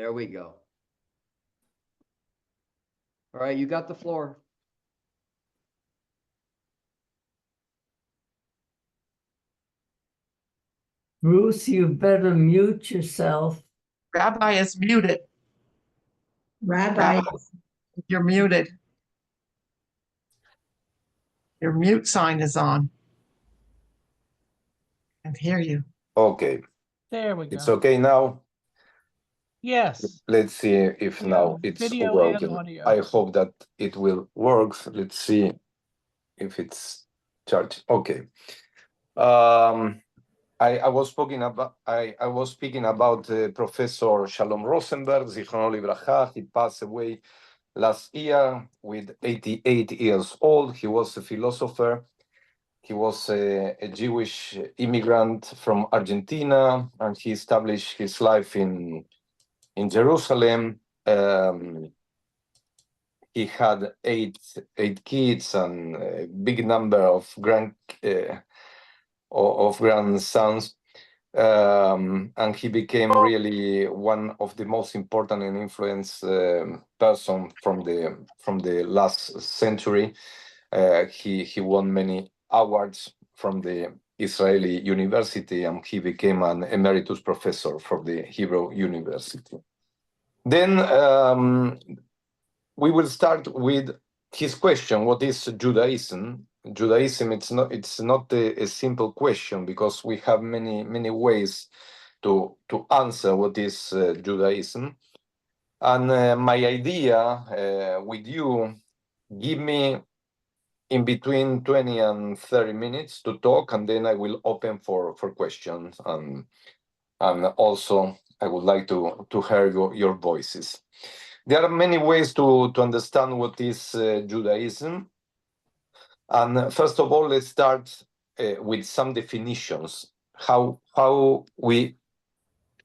There we go. All right, you got the floor. Bruce, you better mute yourself. Rabbi is muted. Rabbi, You're muted. Your mute sign is on. I can't hear you. Okay, There we go. it's okay now. Yes. Let's see if We now have it's video and working. audio. I hope that it will work. Let's see if it's charged. Okay. I was speaking about Professor Shalom Rosenberg, Zichrono Livracha. He passed away last year with 88 years old. He was a philosopher. He was a Jewish immigrant from Argentina, and he established his life in Jerusalem. He had eight kids and a big number of grandsons, and he became really one of the most important and influenced person from the last century. He won many awards from the Israeli University, and he became an emeritus professor for the Hebrew University. Then we will start with his question: what is Judaism? Judaism, it's not a simple question, because we have many ways to answer what is Judaism. And my idea with you, give me in between 20 and 30 minutes to talk, and then I will open for questions, and also I would like to hear your voices. There are many ways to understand what is Judaism. And first of all, let's start with some definitions. How we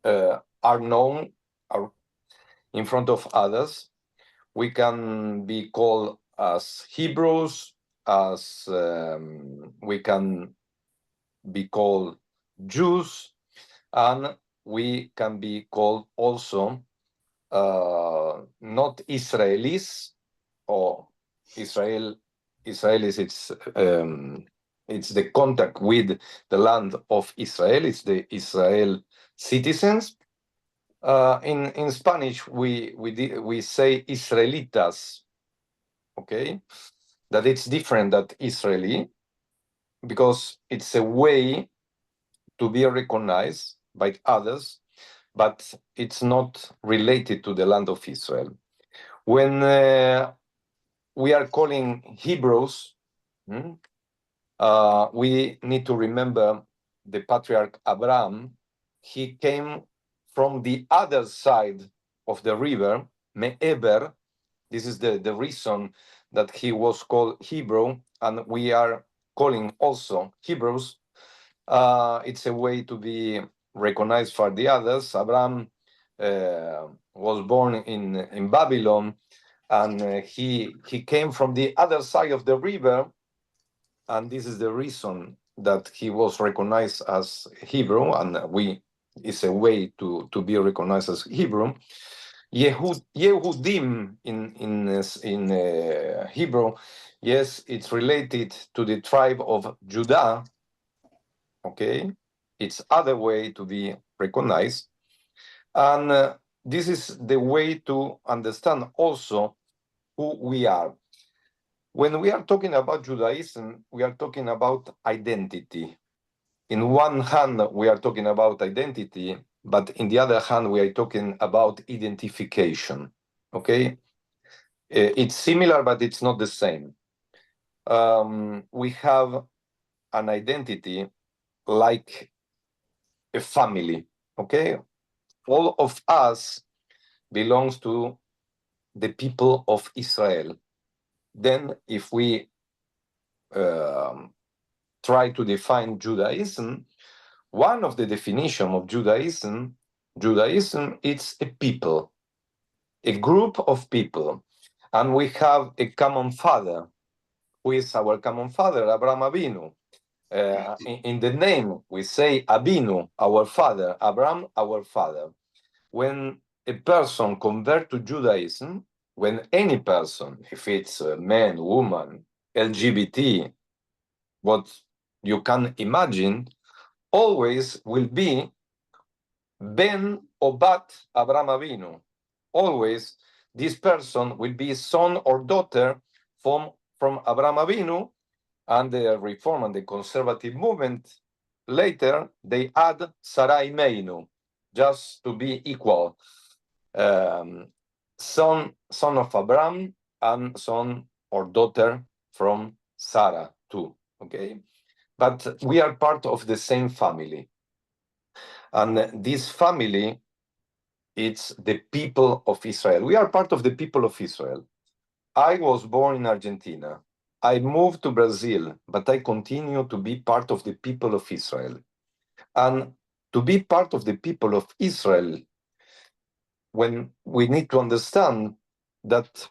are known in front of others. We can be called as Hebrews, as we can be called Jews, and we can be called also not Israelis or Israelis. It's the contact with the land of Israel. It's the Israel citizens. In Spanish, we say Israelitas. Okay, that it's different than Israeli, because it's a way to be recognized by others, but it's not related to the land of Israel. When we are calling Hebrews, we need to remember the patriarch Abraham. He came from the other side of the river, Me'eber. This is the reason that he was called Hebrew, and we are calling also Hebrews. It's a way to be recognized for the others. Abraham was born in Babylon, and he came from the other side of the river, and this is the reason that he was recognized as Hebrew, and it's a way to be recognized as Hebrew. Yehudim in Hebrew, yes, it's related to the tribe of Judah. Okay, it's other way to be recognized, and this is the way to understand also who we are. When we are talking about Judaism, we are talking about identity. In one hand, we are talking about identity, but in the other hand, we are talking about identification. Okay, it's similar, but it's not the same. We have an identity like a family. Okay, all of us belongs to the people of Israel. Then, if we try to define Judaism, one of the definitions of Judaism is a people, a group of people, and we have a common father. Who is our common father? Abraham Avinu. In the name, we say Avinu, our father, Abraham, our father. When a person convert to Judaism, when any person, if it's a man, woman, LGBT, what you can imagine, always will be Ben or Bat Abraham Avinu. Always, this person will be son or daughter from Abraham Avinu, and the Reform and the Conservative movement. Later, they add Sarai Meinu, just to be equal. Son of Abraham and son or daughter from Sarah too. Okay, but we are part of the same family, and this family, it's the people of Israel. We are part of the people of Israel. I was born in Argentina. I moved to Brazil, but I continue to be part of the people of Israel. And to be part of the people of Israel, when we need to understand that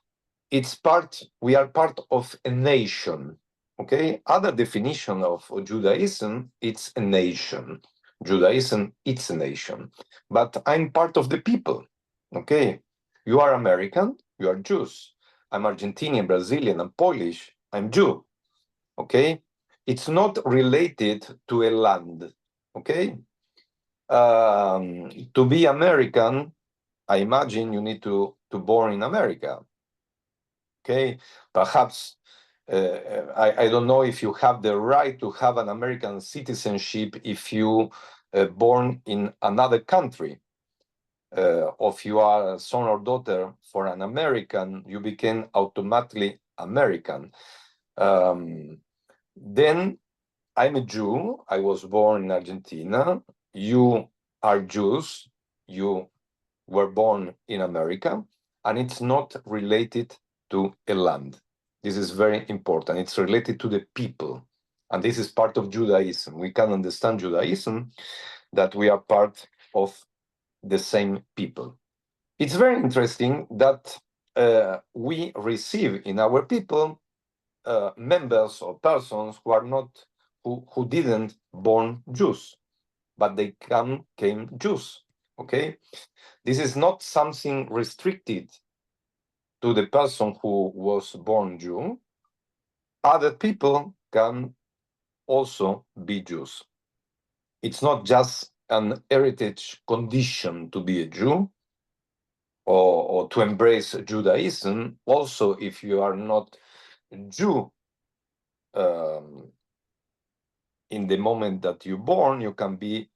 we are part of a nation. Okay, other definition of Judaism, it's a nation. Judaism, it's a nation. But I'm part of the people. Okay, you are American, you are Jews. I'm Argentinian, Brazilian, I'm Polish, I'm Jew. Okay, it's not related to a land. Okay, to be American, I imagine you need to born in America. Okay, perhaps I don't know if you have the right to have an American citizenship if you born in another country. If you are a son or daughter for an American, you became automatically American. Then I'm a Jew. I was born in Argentina. You are Jews. You were born in America, and it's not related to a land. This is very important. It's related to the people, and this is part of Judaism. We can understand Judaism that we are part of the same people. It's very interesting that we receive in our people members or persons who are not who didn't born Jews, but they came Jews. Okay, this is not something restricted to the person who was born Jew. Other people can also be Jews. It's not just an heritage condition to be a Jew or to embrace Judaism. Also, if you are not Jew in the moment that you're born, you can be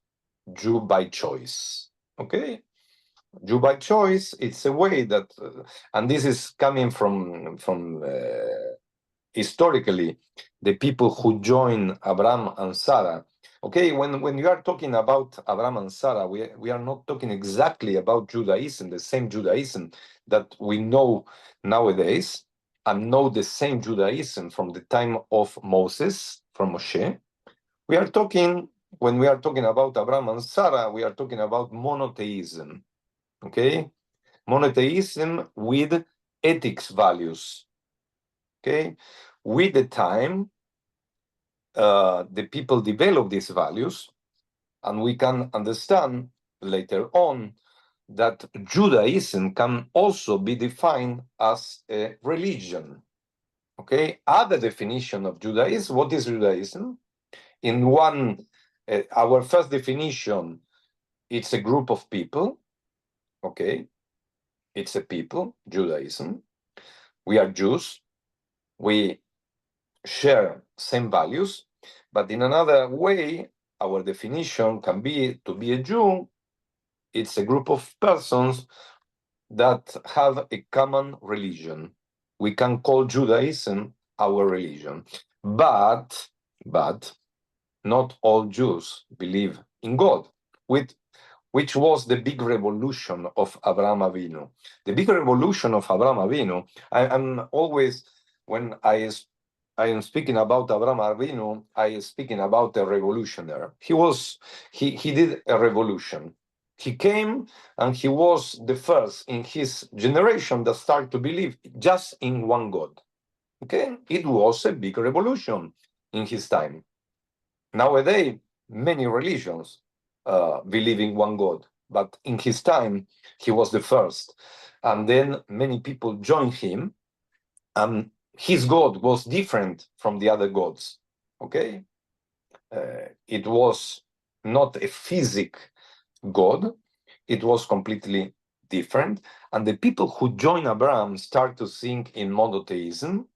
Jew by choice. Okay, Jew by choice. It's a way that, and this is coming from historically, the people who joined Abraham and Sarah. Okay, when you are talking about Abraham and Sarah, we are not talking exactly about Judaism, the same Judaism that we know nowadays, and know the same Judaism from the time of Moses, from Moshe. We are talking, when we are talking about Abraham and Sarah, we are talking about monotheism. Okay, monotheism with ethics values. Okay, with the time, the people develop these values, and we can understand later on that Judaism can also be defined as a religion. Okay, other definition of Judaism. What is Judaism? In one, our first definition, it's a group of people. Okay, it's a people, Judaism. We are Jews. We share same values, but in another way, our definition can be to be a Jew. It's a group of persons that have a common religion. We can call Judaism our religion, but not all Jews believe in God, which was the big revolution of Abraham Avinu. The big revolution of Abraham Avinu, I'm always, when I am speaking about Abraham Avinu, I am speaking about a revolutionary. He did a revolution. He came and he was the first in his generation that started to believe just in one God. Okay, it was a big revolution in his time. Nowadays, many religions believe in one God, but in his time, he was the first. And then many people joined him, and his God was different from the other gods. Okay? It was not a physic God, it was completely different. And the people who joined Abraham start to think in monotheism,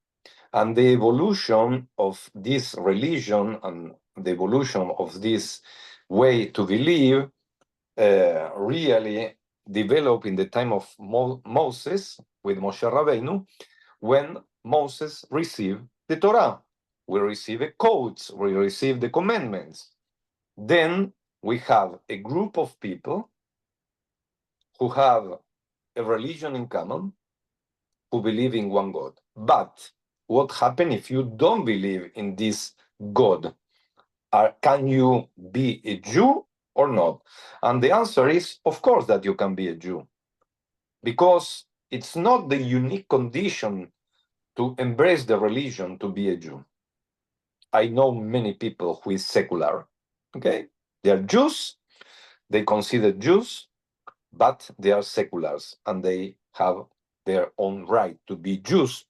and the evolution of this religion and the evolution of this way to believe really developed in the time of Moses with Moshe Rabbeinu, when Moses received the Torah. We receive the codes, we receive the commandments. Then we have a group of people who have a religion in common, who believe in one God. But what happens if you don't believe in this God? Can you be a Jew or not? And the answer is, of course, that you can be a Jew, because it's not the unique condition to embrace the religion to be a Jew. I know many people who is secular, okay? They are Jews, they consider Jews, but they are seculars, and they have their own right to be Jews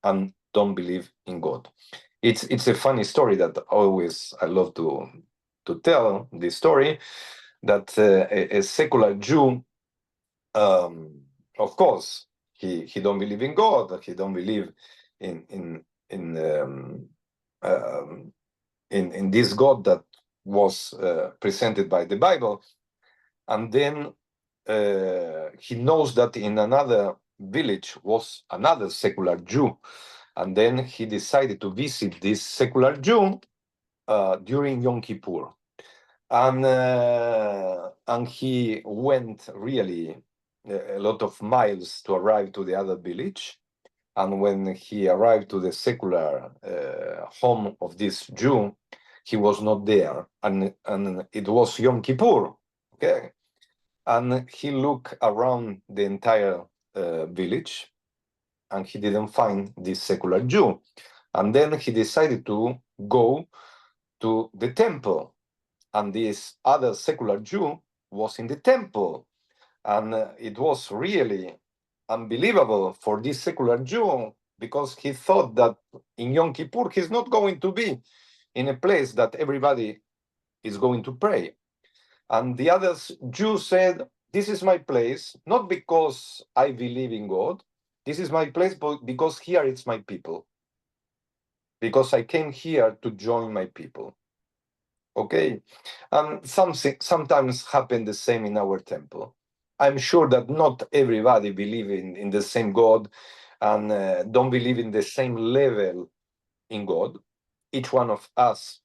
and don't believe in God. It's a funny story that always I love to tell this story, that a secular Jew, of course, he don't believe in God, he don't believe in this God that was presented by the Bible, and then he knows that in another village was another secular Jew, and then he decided to visit this secular Jew during Yom Kippur, and he went really a lot of miles to arrive to the other village. And when he arrived to the secular home of this Jew, he was not there, and it was Yom Kippur. Okay, and he looked around the entire village, and he didn't find this secular Jew. And then he decided to go to the temple, and this other secular Jew was in the temple, and it was really unbelievable for this secular Jew, because he thought that in Yom Kippur he's not going to be in a place that everybody is going to pray. And the other Jew said, "This is my place, not because I believe in God. This is my place because here it's my people. Because I came here to join my people." Okay? And sometimes happen the same in our temple. I'm sure that not everybody believe in the same God, and don't believe in the same level in God. Each one of us,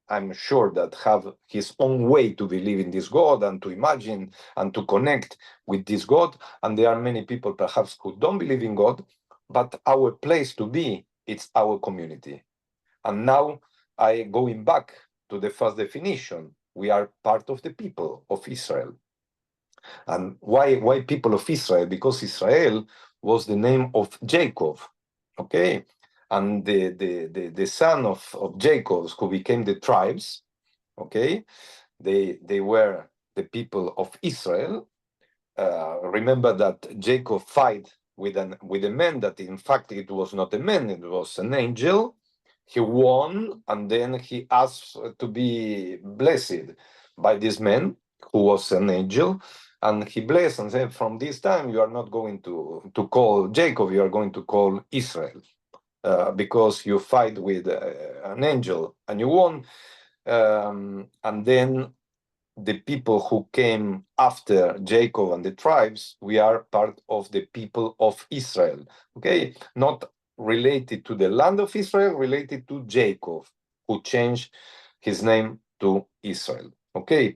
I'm sure, that have his own way to believe in this God and to imagine and to connect with this God. And there are many people perhaps who don't believe in God, but our place to be, it's our community. And now going back to the first definition, we are part of the people of Israel. And why people of Israel? Because Israel was the name of Jacob, okay? And the son of Jacob, who became the tribes, okay? They were the people of Israel. Remember that Jacob fight with a man that in fact it was not a man, it was an angel. He won, and then he asked to be blessed by this man who was an angel, and he blessed and said, "From this time you are not going to call Jacob, you are going to call Israel, because you fight with an angel and you won." And then the people who came after Jacob and the tribes, we are part of the people of Israel, okay? Not related to the land of Israel, related to Jacob, who changed his name to Israel, okay?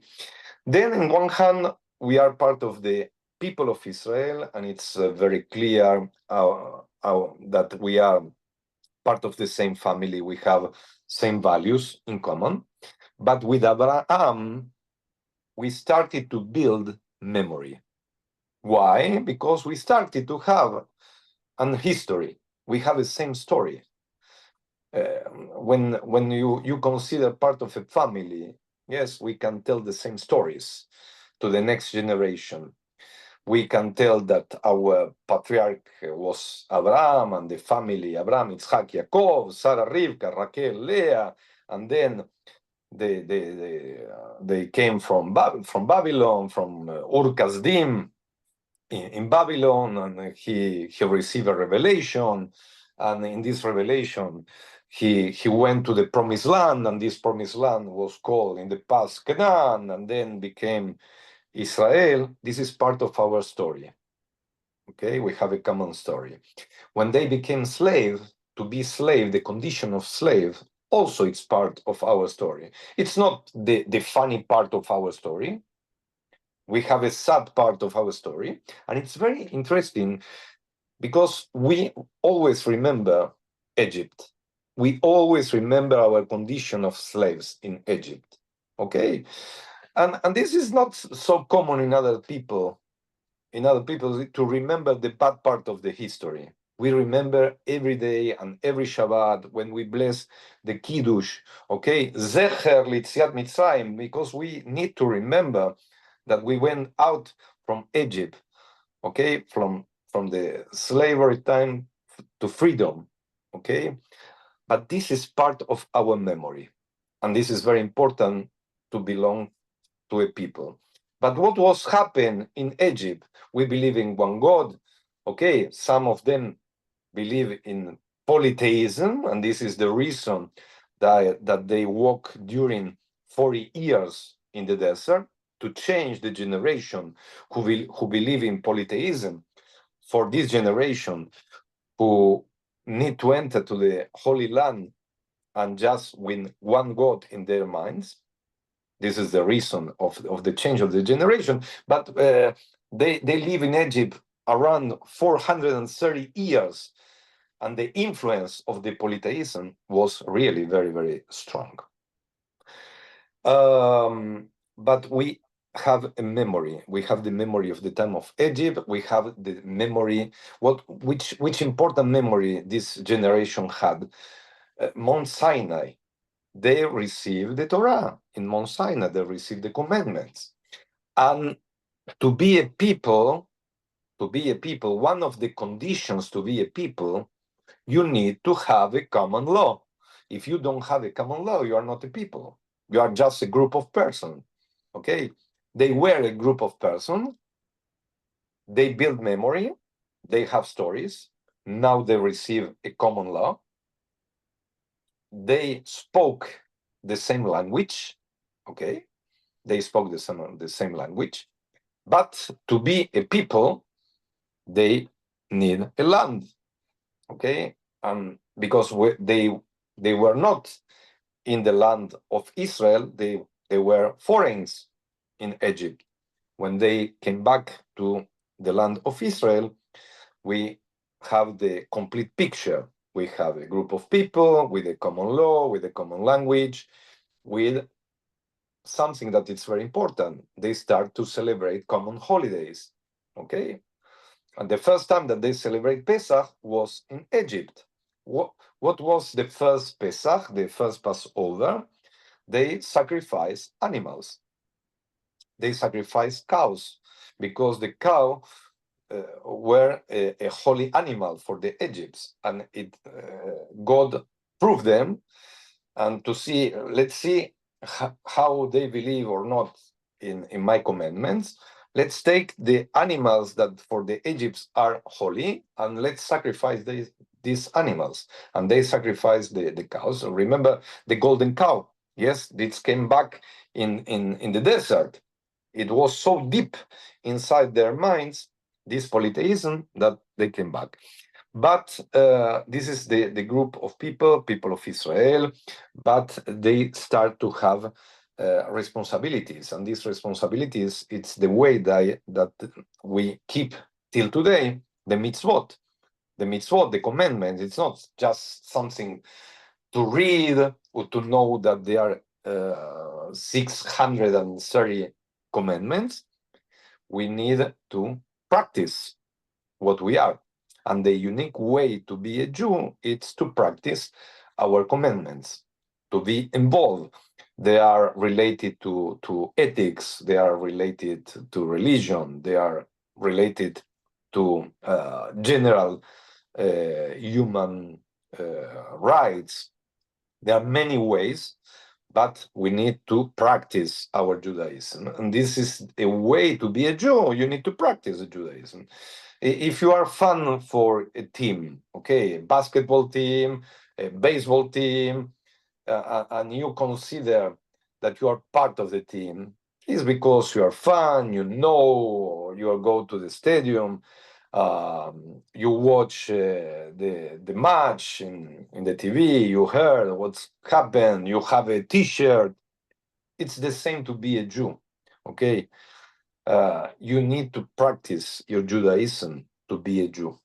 Then in one hand, we are part of the people of Israel, and it's very clear that we are part of the same family, we have same values in common. But with Abraham, we started to build memory. Why? Because we started to have an history. We have the same story. When you consider part of a family, yes, we can tell the same stories. to the next generation. We can tell that our patriarch was Abraham and the family Abraham, Yitzhak, Yaakov, Sarah, Rivka, Raquel, Leah, and then they came from Babylon, from Ur Kasdim in Babylon, and he received a revelation, and in this revelation he went to the promised land, and this promised land was called in the past Canaan, and then became Israel. This is part of our story. Okay, we have a common story. When they became slave, to be slave, the condition of slave, also it's part of our story. It's not the funny part of our story. We have a sad part of our story, and it's very interesting because we always remember Egypt. We always remember our condition of slaves in Egypt. Okay, and this is not so common in other people to remember the bad part of the history. We remember every day and every Shabbat when we bless the Kiddush, okay? Zecher Litziat Mitzrayim, because we need to remember that we went out from Egypt, okay? From the slavery time to freedom, okay? But this is part of our memory. And this is very important to belong to a people. But what was happened in Egypt? We believe in one God. Okay, some of them believe in polytheism, and this is the reason that they walk during 40 years in the desert to change the generation who believe in polytheism for this generation who need to enter to the Holy Land and just with one God in their minds. This is the reason of the change of the generation. But they live in Egypt around 430 years, and the influence of the polytheism was really very, very strong. But we have a memory. We have the memory of the time of Egypt. We have the memory, which important memory this generation had. Mount Sinai. They received the Torah. In Mount Sinai, they received the commandments. And to be a people, one of the conditions to be a people, you need to have a common law. If you don't have a common law, you are not a people. You are just a group of persons. Okay? They were a group of persons. They build memory. They have stories. Now they receive a common law. They spoke the same language, okay? They spoke the same language, but to be a people, they need a land, okay? And because they were not in the land of Israel, they were foreigners in Egypt. When they came back to the land of Israel, we have the complete picture. We have a group of people with a common law, with a common language, with something that is very important. They start to celebrate common holidays, okay? And the first time that they celebrate Pesach was in Egypt. What was the first Pesach, the first Passover? They sacrificed animals. They sacrificed cows because the cow were a holy animal for the Egypts, and God proved them, and to see, let's see how they believe or not in my commandments. Let's take the animals that for the Egypts are holy, and let's sacrifice these animals. And they sacrificed the cows. So remember the golden cow? Yes, this came back in the desert. It was so deep inside their minds, this polytheism, that they came back. But this is the group of people of Israel, but they start to have responsibilities. And these responsibilities, it's the way that we keep till today, the mitzvot, the commandments. It's not just something to read or to know that there are 630 commandments. We need to practice what we are. And the unique way to be a Jew is to practice our commandments, to be involved. they are related to ethics, they are related to religion, they are related to general human rights. There are many ways, but we need to practice our Judaism. And this is a way to be a Jew. You need to practice Judaism. If you are fan for a team, okay, a basketball team, a baseball team, and you consider that you are part of the team, it's because you are fan, you know, you go to the stadium, you watch the match in the TV, you heard what's happened, you have a T-shirt. It's the same to be a Jew, okay? You need to practice your Judaism to be a Jew.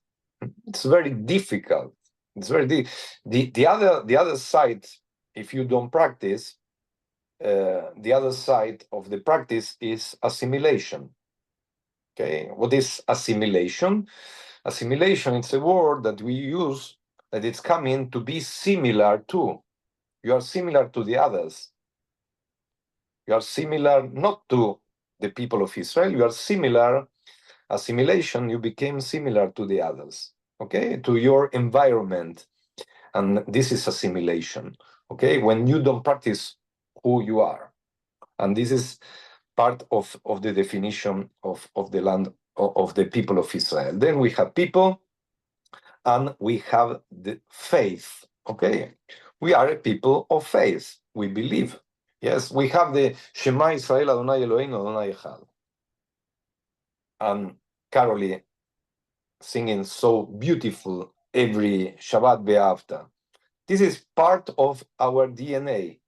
It's very difficult. It's very the other side. If you don't practice, the other side of the practice is assimilation. Okay, what is assimilation? Assimilation, it's a word that we use that it's coming to be similar to. You are similar to the others. You are similar not to the people of Israel. You are similar. Assimilation, you became similar to the others. Okay, to your environment. And this is assimilation, okay? When you don't practice who you are. And this is part of the definition of the land of the people of Israel. Then we have people and we have the faith, okay? We are a people of faith. We believe. Yes, we have the Shema Israel Adonai Eloheinu Adonai Echad. And Carolee singing so beautiful every Shabbat Be'afta. This is part of our DNA,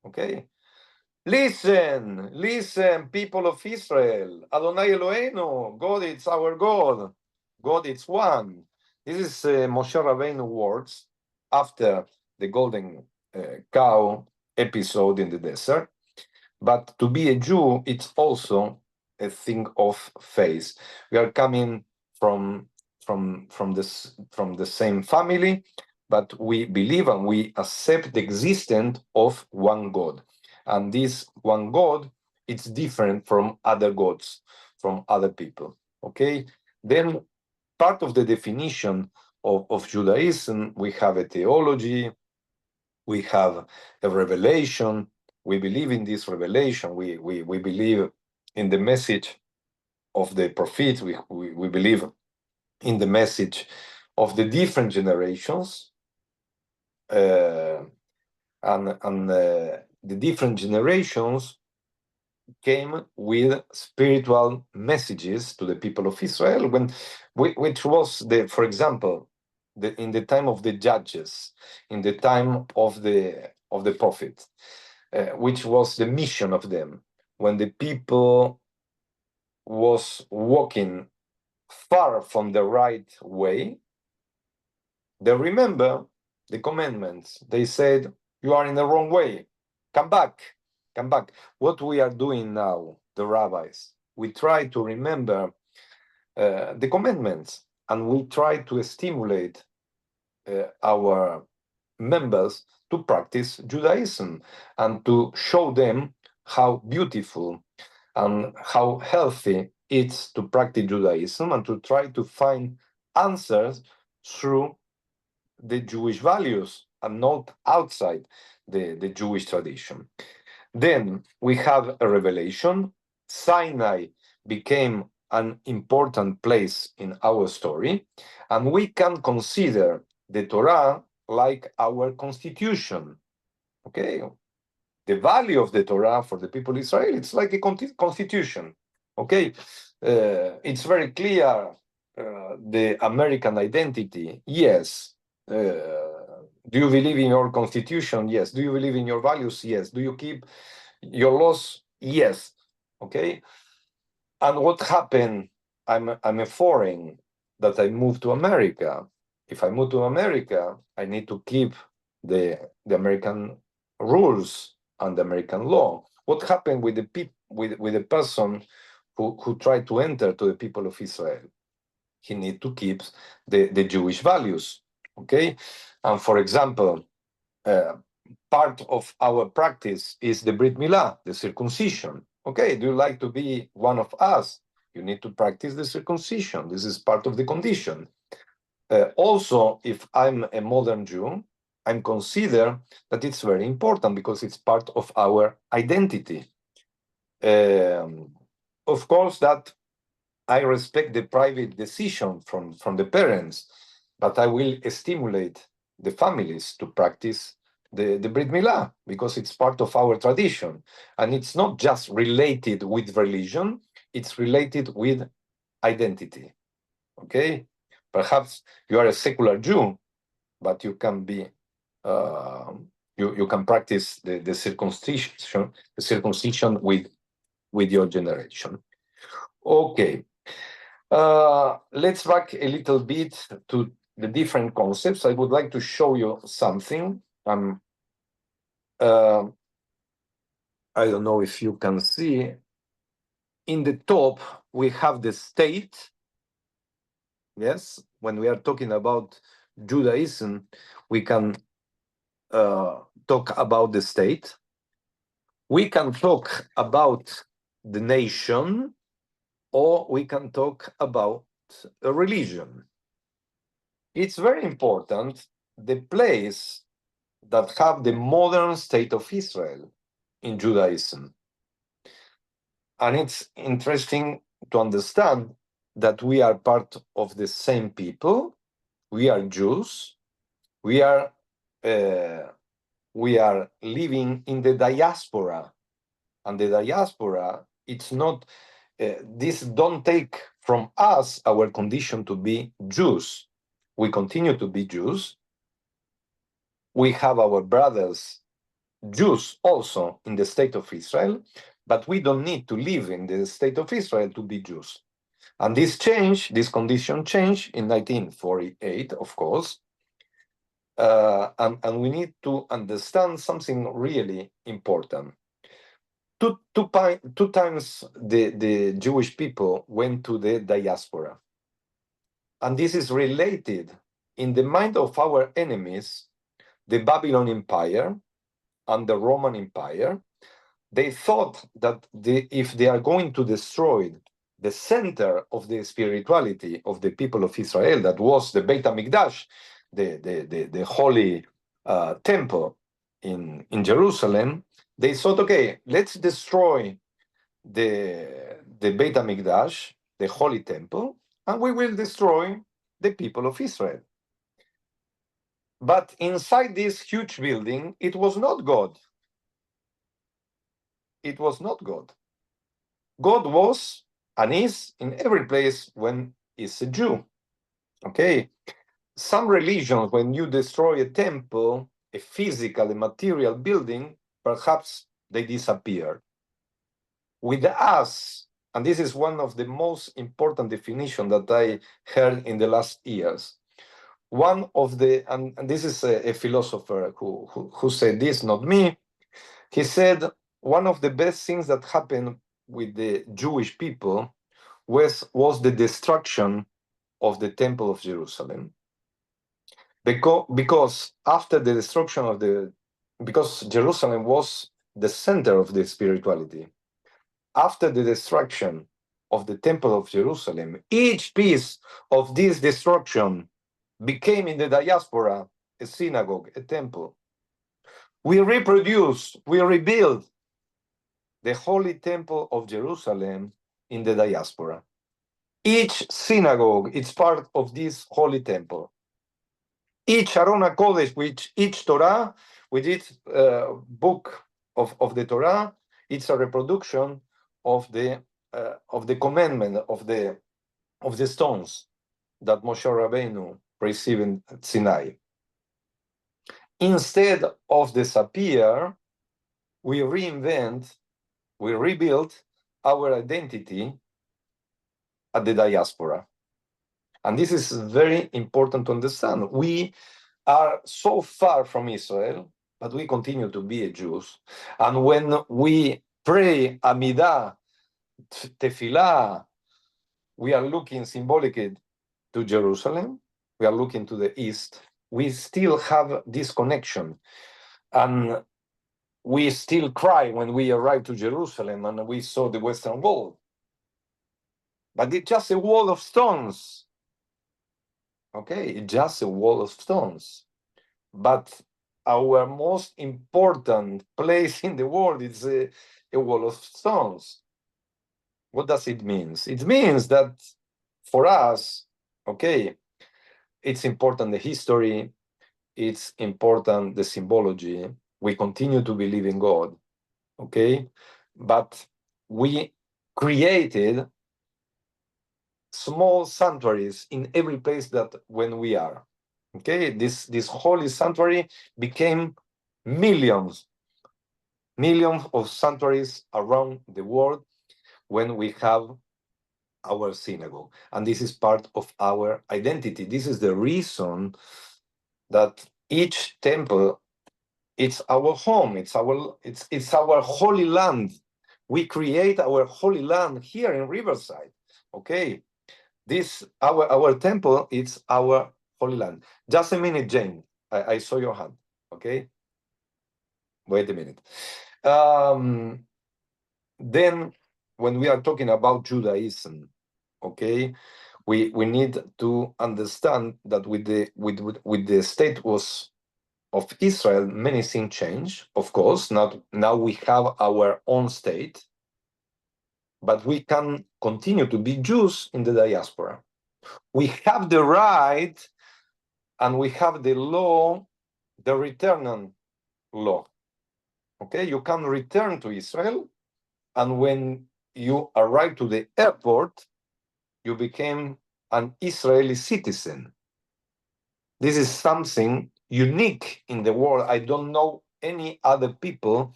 okay? Listen, people of Israel. Adonai Eloheinu, God is our God. God is one. This is Moshe Rabbeinu words after the golden cow episode in the desert. But to be a Jew, it's also a thing of faith. We are coming from the same family, but we believe and we accept the existence of one God. And this one God, it's different from other gods, from other people, okay? Then part of the definition of Judaism, we have a theology, we have a revelation, we believe in this revelation, we believe in the message of the prophet, we believe in the message of the different generations, and the different generations came with spiritual messages to the people of Israel, which was for example, in the time of the judges, in the time of the prophet, which was the mission of them, when the people was walking far from the right way. They remember the commandments. They said, you are in the wrong way. Come back. What we are doing now, the rabbis, we try to remember the commandments, and we try to stimulate our members to practice Judaism and to show them how beautiful and how healthy it's to practice Judaism, and to try to find answers through the Jewish values and not outside the Jewish tradition. Then we have a revelation. Sinai became an important place in our story, and we can consider the Torah like our constitution. Okay, the value of the Torah for the people of Israel, it's like a constitution. Okay, it's very clear. The American identity, yes. Do you believe in your constitution? Yes. Do you believe in your values? Yes. Do you keep your laws? Yes. Okay. And what happened? I'm a foreign that I moved to America. If I move to America, I need to keep the American rules and the American law. What happened with the person who tried to enter to the people of Israel? He need to keep the Jewish values. Okay. And for example, part of our practice is the Brit Milah, the circumcision. Okay, do you like to be one of us? You need to practice the circumcision. This is part of the condition. Also, if I'm a modern Jew, I'm consider that it's very important because it's part of our identity. Of course, that I respect the private decision from the parents, but I will stimulate the families to practice the Brit Milah because it's part of our tradition. And it's not just related with religion, it's related with identity. Okay? Perhaps you are a secular Jew, but you can be you can practice the circumcision with your generation. Okay. Let's back a little bit to the different concepts. I would like to show you something. I don't know if you can see. In the top, we have the state. Yes, when we are talking about Judaism, we can talk about the state. We can talk about the nation, or we can talk about a religion. It's very important the place that have the modern state of Israel in Judaism. And it's interesting to understand that we are part of the same people. We are Jews. We are living in the diaspora. And the diaspora, it's not, this don't take from us our condition to be Jews. We continue to be Jews. We have our brothers, Jews, also in the state of Israel, but we don't need to live in the state of Israel to be Jews. And this condition changed in 1948, of course. And we need to understand something really important. Two times the Jewish people went to the diaspora. And this is related in the mind of our enemies, the Babylon Empire and the Roman Empire. They thought that if they are going to destroy the center of the spirituality of the people of Israel, that was the Beit HaMikdash, the holy temple in Jerusalem, they thought, okay, let's destroy the Beit HaMikdash, the holy temple, and we will destroy the people of Israel. But inside this huge building, it was not God. It was not God. God was and is in every place when it's a Jew. Okay? Some religions, when you destroy a temple, a physical, a material building, perhaps they disappear. With us, and this is one of the most important definitions that I heard in the last years. One of the, and this is a philosopher who said this, not me. He said one of the best things that happened with the Jewish people was the destruction of the Temple of Jerusalem. Because after the destruction of because Jerusalem was the center of the spirituality. After the destruction of the Temple of Jerusalem, each piece of this destruction became in the diaspora a synagogue, a temple. We reproduce, we rebuild the holy temple of Jerusalem in the diaspora. Each synagogue is part of this holy temple. Each Aron HaKodesh, which each Torah, with its book of the Torah, it's a reproduction of the commandment of the stones that Moshe Rabbeinu received in Sinai. Instead of disappear, we reinvent, we rebuild our identity at the diaspora. And this is very important to understand. We are so far from Israel, but we continue to be Jews. And when we pray Amidah, Tefillah, we are looking symbolically to Jerusalem, we are looking to the east, we still have this connection. And we still cry when we arrive to Jerusalem and we saw the Western Wall. But it's just a wall of stones. Okay, it's just a wall of stones. But our most important place in the world is a wall of stones. What does it mean? It means that for us, okay, it's important the history, it's important the symbology. We continue to believe in God, okay? But we created small sanctuaries in every place that when we are. Okay, this holy sanctuary became millions of sanctuaries around the world when we have our synagogue, and this is part of our identity. This is the reason that each temple, it's our home, it's our holy land. We create our holy land here in Riverside. Okay, this our temple, it's our holy land. Just a minute, Jane. I saw your hand. Okay, wait a minute. Then when we are talking about Judaism, okay, we need to understand that with the state was of Israel, many things change. Of course, now we have our own state, but we can continue to be Jews in the diaspora. We have the right, and we have the law, the return law. Okay, you can return to Israel, and when you arrive to the airport, you became an Israeli citizen. This is something unique in the world. I don't know any other people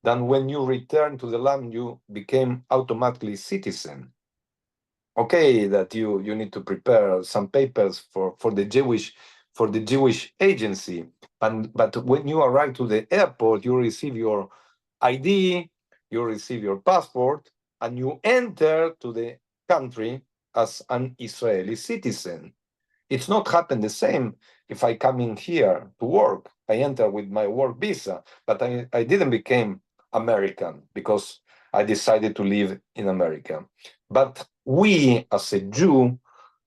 than when you return to the land, you became automatically citizen. Okay, that you need to prepare some papers for the Jewish agency, but when you arrive to the airport, you receive your ID, you receive your passport, and you enter to the country as an Israeli citizen. It's not happen the same if I come in here to work. I enter with my work visa, but I didn't become American because I decided to live in America. But we, as a Jew,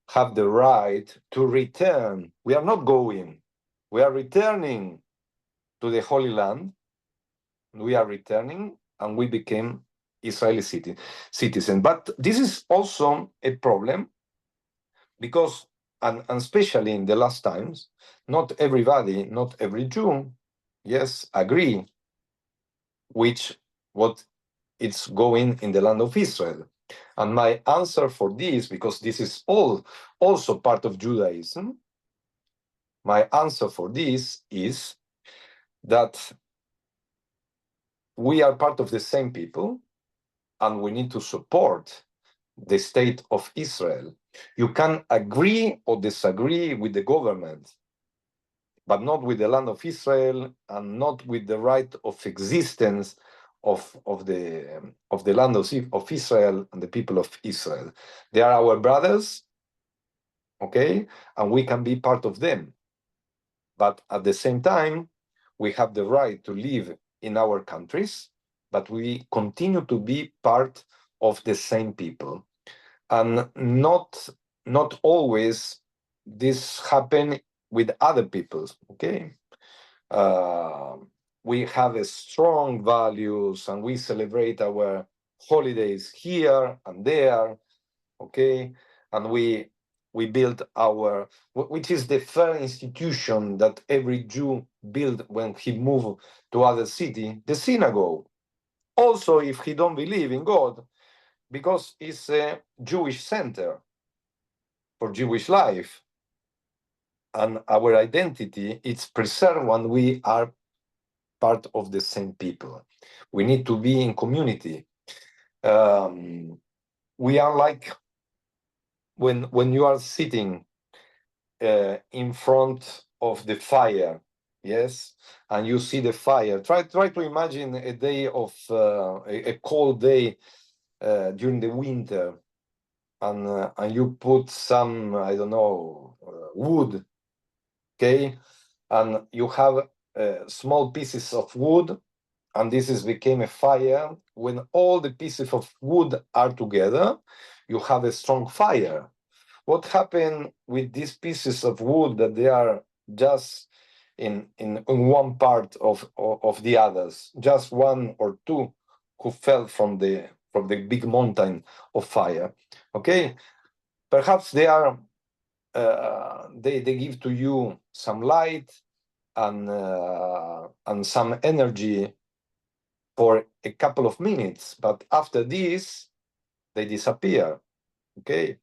have the right to return. We are not going. We are returning to the Holy Land. We are returning, and we became Israeli citizen. But this is also a problem because, and especially in the last times, not everybody, not every Jew, yes, agree with what it's going in the land of Israel. And my answer for this, because this is all also part of Judaism, my answer for this is that we are part of the same people and we need to support the state of Israel. You can agree or disagree with the government, but not with the land of Israel and not with the right of existence of the land of Israel and the people of Israel. They are our brothers, okay, and we can be part of them. But at the same time, we have the right to live in our countries, but we continue to be part of the same people. And not always this happen with other peoples, okay? We have a strong values and we celebrate our holidays here and there, okay? And we build our, which is the first institution that every Jew built when he moved to other city, the synagogue. Also, if he don't believe in God, because it's a Jewish center for Jewish life. And our identity is preserved when we are part of the same people. We need to be in community. We are like when you are sitting in front of the fire, yes, and you see the fire. Try to imagine a day of a cold day during the winter, and you put some, I don't know, wood, okay, and you have small pieces of wood, and this is became a fire. When all the pieces of wood are together, you have a strong fire. What happened with these pieces of wood that they are just in one part of the others, just one or two who fell from the big mountain of fire? Okay, perhaps they are they give to you some light and some energy for a couple of minutes, but after this they disappear. Okay,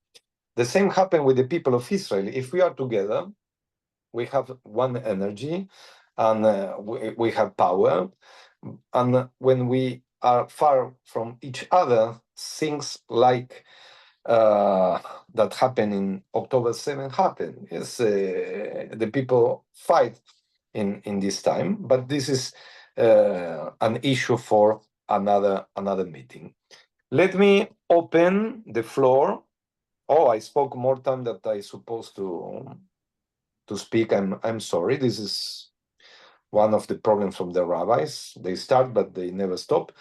the same happened with the people of Israel. If we are together, we have one energy, and we have power, and when we are far from each other, things like that happened in October 7 happened. Yes, the people fight in this time, but this is an issue for another meeting. Let me open the floor. Oh, I spoke more time than I supposed to speak. I'm sorry. This is one of the problems from the rabbis. They start, but they never stop.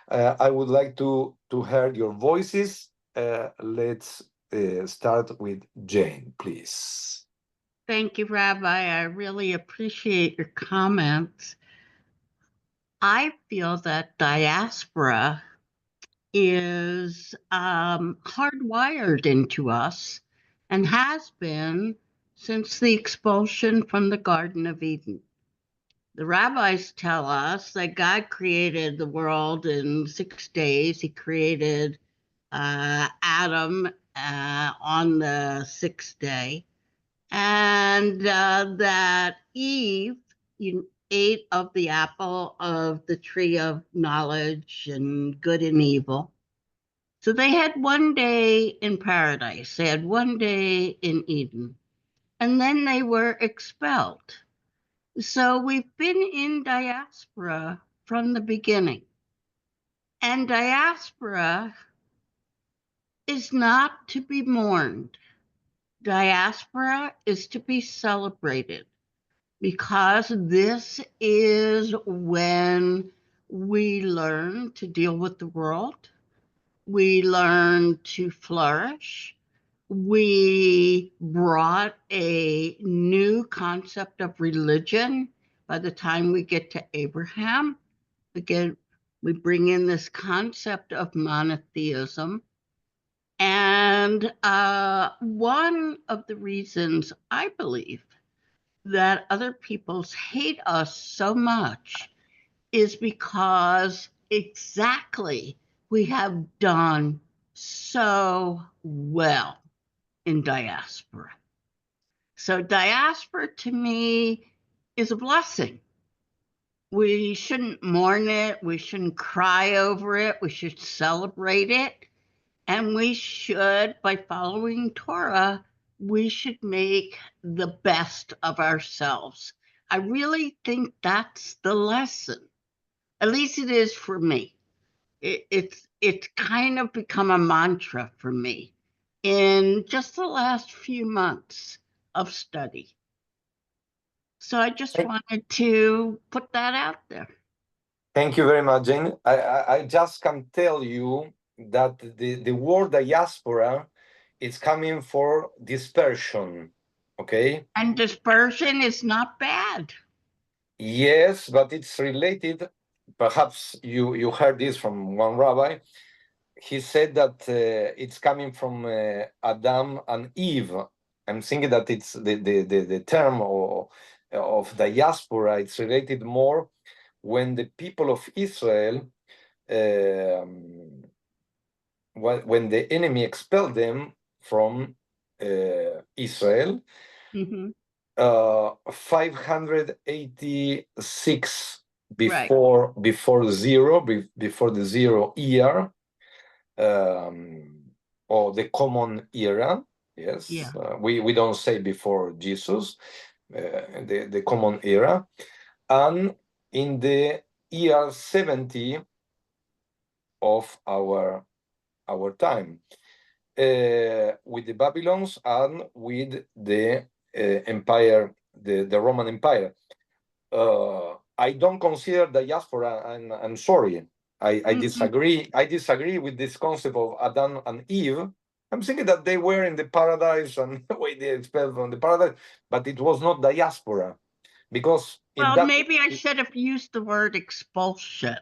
I would like to hear your voices. Let's start with Jane, please. Thank you, Rabbi. I really appreciate your comments. I feel that diaspora is hardwired into us and has been since the expulsion from the Garden of Eden. The rabbis tell us that God created the world in 6 days. He created Adam on the 6th day, and that Eve ate of the apple of the tree of knowledge and good and evil. So they had 1 day in paradise, they had 1 day in Eden, and then they were expelled. So we've been in diaspora from the beginning. And diaspora is not to be mourned. Diaspora is to be celebrated, because this is when we learn to deal with the world. We learn to flourish. We brought a new concept of religion. By the time we get to Abraham, again, we bring in this concept of monotheism. And one of the reasons I believe that other peoples hate us so much is because exactly we have done so well in diaspora. So diaspora to me is a blessing. We shouldn't mourn it. We shouldn't cry over it. We should celebrate it. And we should, by following Torah, we should make the best of ourselves. I really think that's the lesson. At least it is for me. It's kind of become a mantra for me in just the last few months of study. So I just wanted to put that out there. Thank you very much, Jane. I just can tell you that the word diaspora is coming for dispersion, okay? And dispersion is not bad. Yes, but it's related. Perhaps you heard this from one rabbi. He said that it's coming from Adam and Eve. I'm thinking that it's the term of diaspora. It's related more when the people of Israel, when the enemy expelled them from Israel, 586 before the 0 year, or the common era. Yes, Yeah. We don't say before Jesus, the common era, and in the year 70 of our time, with the Babylons and with the empire, the Roman Empire. I don't consider diaspora. I'm sorry. I Mhm. disagree. I disagree with this concept of Adam and Eve. I'm thinking that they were in the paradise and the way they expelled from the paradise, but it was not diaspora because in Well, that. maybe I should have used the word expulsion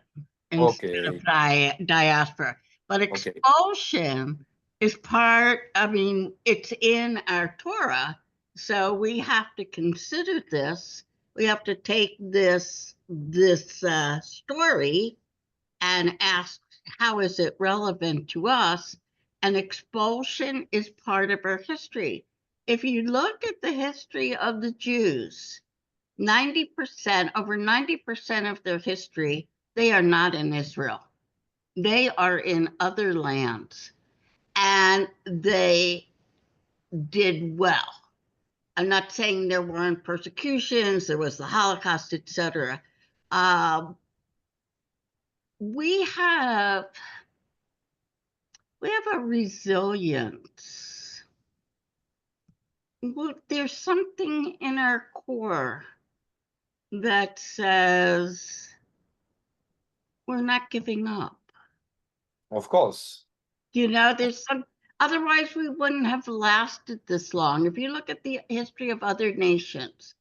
instead Okay. of diaspora. But Okay. expulsion is part, I mean, it's in our Torah. So we have to consider this. We have to take this story and ask, how is it relevant to us? And expulsion is part of our history. If you look at the history of the Jews, 90%, over 90% of their history, they are not in Israel. They are in other lands. And they did well. I'm not saying there weren't persecutions, there was the Holocaust, etc. We have a resilience. There's something in our core that says we're not giving up. Of course. You know, there's some, otherwise we wouldn't have lasted this long. If you look at the history of other nations,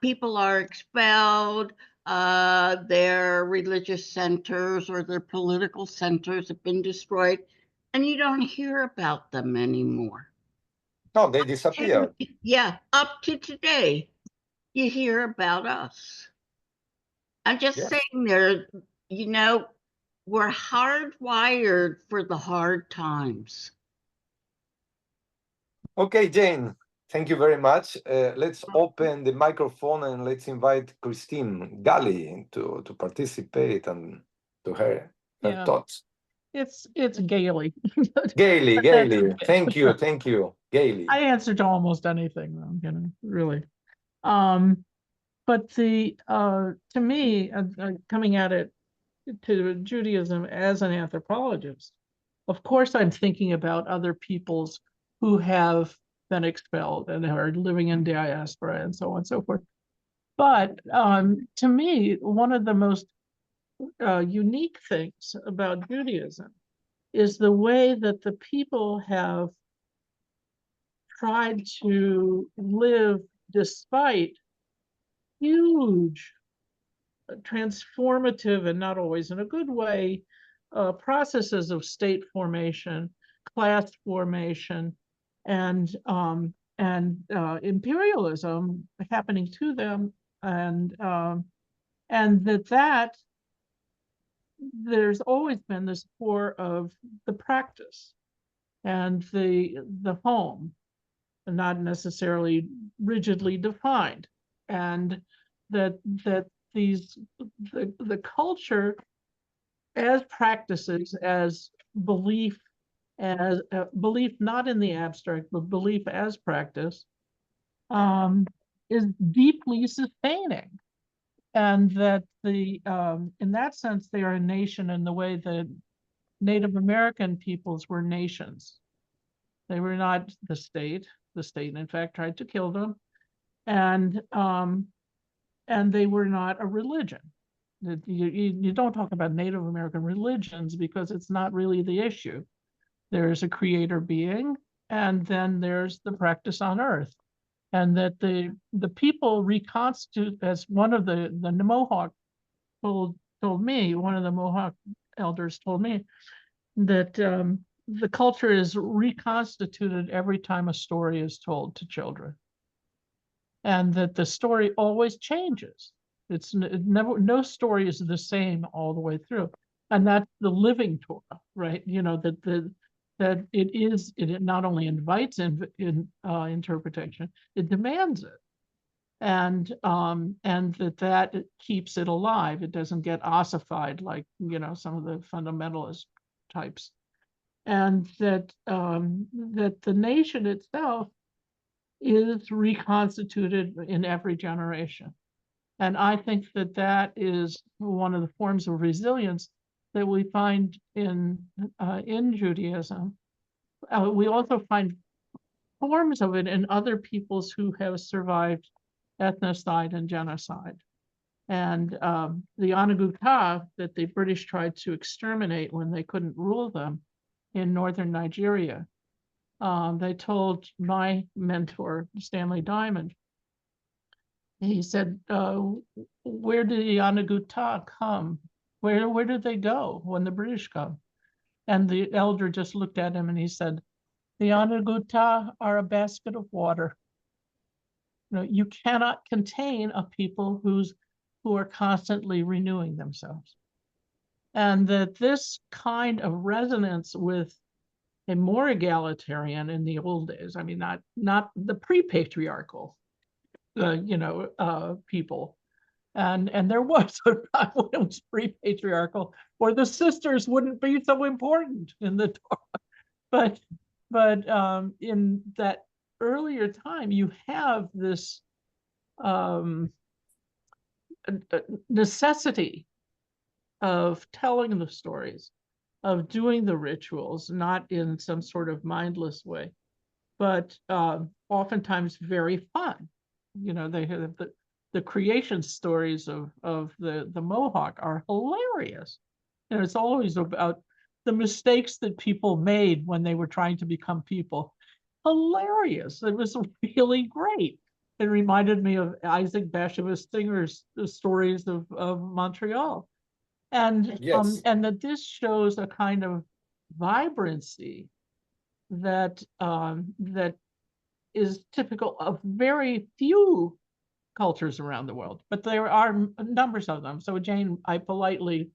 people are expelled, their religious centers or their political centers have been destroyed, and you don't hear about them anymore. No, they disappeared. Yeah, up to today, you hear about us. I'm just Yes. saying there, you know, we're hardwired for the hard times. Okay, Jane, thank you very much. Let's open the microphone and let's invite Christine Galli to participate and to her Yeah. thoughts. It's Gailey. Gaily, But that's Gaily, okay. thank you, Gaily. I answer to almost anything, though, you know, really. But to me, coming at it to Judaism as an anthropologist, of course, I'm thinking about other peoples who have been expelled and are living in diaspora and so on and so forth. But to me, one of the most unique things about Judaism is the way that the people have tried to live despite huge transformative and not always in a good way processes of state formation, class formation, and imperialism happening to them, and that there's always been this core of the practice and the home, not necessarily rigidly defined, and that the culture as practices, as belief, as belief not in the abstract but belief as practice, is deeply sustaining, and that in that sense they are a nation in the way that Native American peoples were nations. They were not the state. The state, in fact, tried to kill them, and they were not a religion. You don't talk about Native American religions because it's not really the issue. There's a creator being, and then there's the practice on earth, and that the people reconstitute, as one of the Mohawk told me, one of the Mohawk elders told me, that the culture is reconstituted every time a story is told to children, and that the story always changes. No story is the same all the way through, and that's the living Torah, right? You know, that it not only invites interpretation, it demands it, and that it keeps it alive. It doesn't get ossified like, you know, some of the fundamentalist types, and that the nation itself is reconstituted in every generation. And I think that is one of the forms of resilience that we find in Judaism. We also find forms of it in other peoples who have survived ethnocide and genocide. And the Anaguta that the British tried to exterminate when they couldn't rule them in northern Nigeria, they told my mentor, Stanley Diamond, he said, where did the Anaguta come? Where did they go when the British come? And the elder just looked at him and he said, the Anaguta are a basket of water. You know, you cannot contain a people who are constantly renewing themselves. And that this kind of resonance with a more egalitarian in the old days, I mean, not the pre-patriarchal, people. And there was a time when it was pre-patriarchal, where the sisters wouldn't be so important in the Torah. But in that earlier time, you have this necessity of telling the stories, of doing the rituals, not in some sort of mindless way, but oftentimes very fun. You know, they have the creation stories of the Mohawk are hilarious. And it's always about the mistakes that people made when they were trying to become people. Hilarious. It was really great. It reminded me of Isaac Bashevis Singer's stories of Montreal. And Yes. and that this shows a kind of vibrancy that that is typical of very few cultures around the world, but there are numbers of them. So Jane, I politely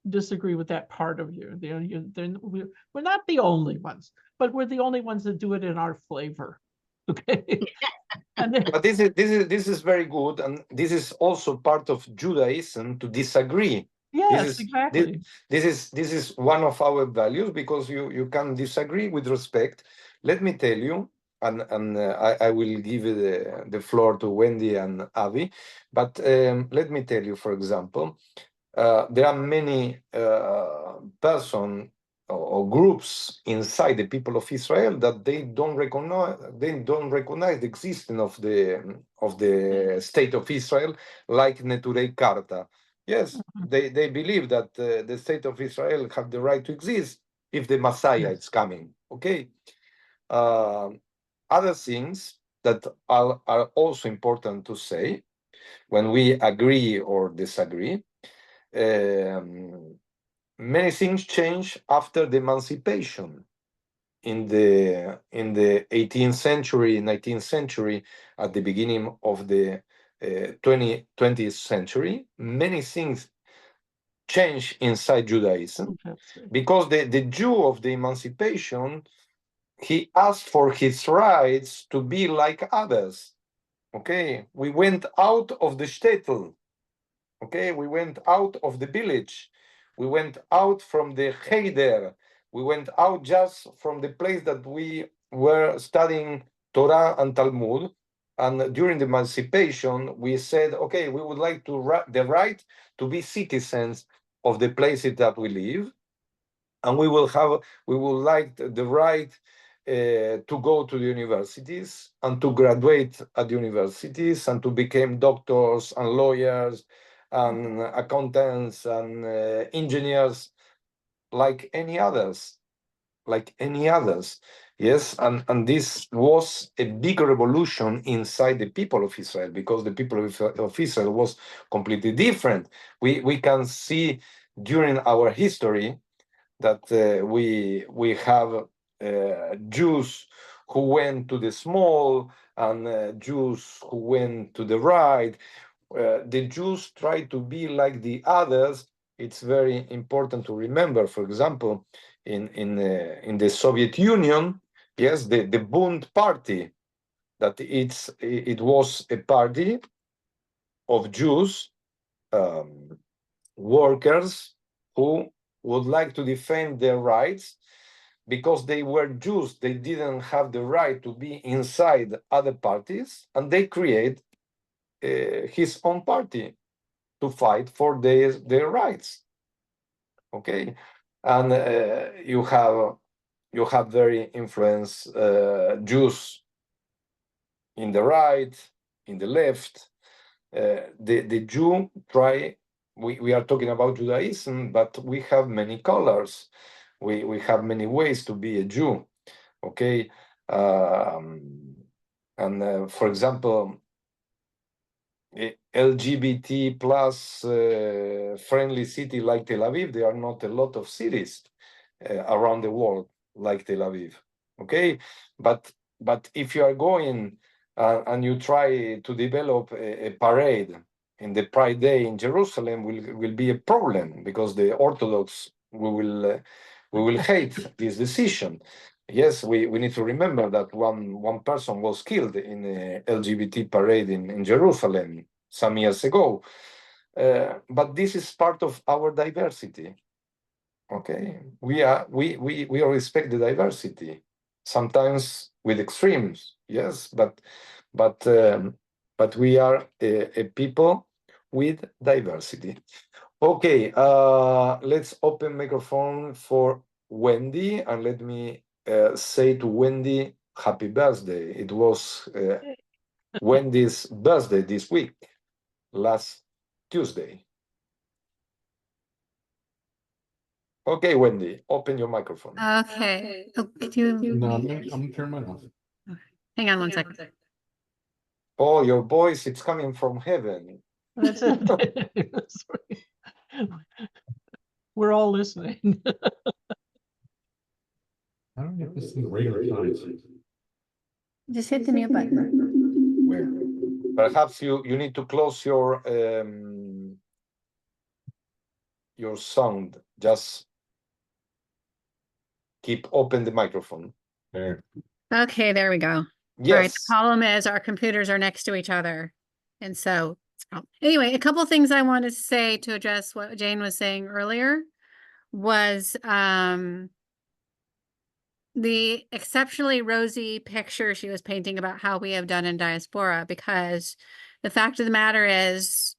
disagree with that part of you. We're not the only ones, but we're the only ones that do it in our flavor. Okay. And then, But this is very good, and this is also part of Judaism to disagree. yes, exactly. This is one of our values, because you can disagree with respect. Let me tell you, and I will give the floor to Wendy and Avi, but let me tell you, for example, there are many persons or groups inside the people of Israel that they don't recognize the existence of the state of Israel, like Neturei Karta. Yes, they believe that the state of Israel have the right to exist if the Messiah is coming. Okay. Other things that are also important to say when we agree or disagree. Many things change after the emancipation in the 18th century, 19th century, at the beginning of the 20th century. Many things change inside Judaism, because the Jew of the emancipation, he asked for his rights to be like others. Okay, we went out of the shtetl. Okay, we went out of the village. We went out from the cheder. We went out just from the place that we were studying Torah and Talmud. And during the emancipation, we said, okay, we would like the right to be citizens of the places that we live. And we would like the right to go to the universities and to graduate at the universities and to become doctors and lawyers and accountants and engineers like any others. Yes, and this was a big revolution inside the people of Israel, because the people of Israel was completely different. We can see during our history that we have Jews who went to the small and Jews who went to the right. The Jews try to be like the others. It's very important to remember, for example, in the Soviet Union, yes, the Bund party, that it was a party of Jews, workers who would like to defend their rights. Because they were Jews, they didn't have the right to be inside other parties, and they create his own party to fight for their rights. Okay, and you have very influenced Jews in the right, in the left, the Jew try. We are talking about Judaism, but we have many colors. We have many ways to be a Jew. Okay, and for example, LGBT plus friendly city like Tel Aviv, there are not a lot of cities around the world like Tel Aviv. Okay, but if you are going and you try to develop a parade in the Pride Day in Jerusalem, will be a problem, because the Orthodox we will hate this decision. Yes, we need to remember that one person was killed in a LGBT parade in Jerusalem some years ago. But this is part of our diversity. Okay, we respect the diversity, sometimes with extremes, yes, but we are a people with diversity. Okay, let's open microphone for Wendy, and let me say to Wendy, happy birthday. It was Wendy's birthday this week, last Tuesday. Okay, Wendy, open your microphone. Okay. Oh, do you, No, I'm gonna turn mine off. hang on one second. Oh, your voice, it's coming from heaven. That's it. Sorry. We're all listening. I don't get this thing regular times. Just hit the mute button. Where? Perhaps you need to close your sound. Just keep open the microphone. There. Okay, there we go. All right, the Yes. problem is our computers are next to each other. And so, anyway, a couple things I wanted to say to address what Jane was saying earlier was the exceptionally rosy picture she was painting about how we have done in diaspora, because the fact of the matter is,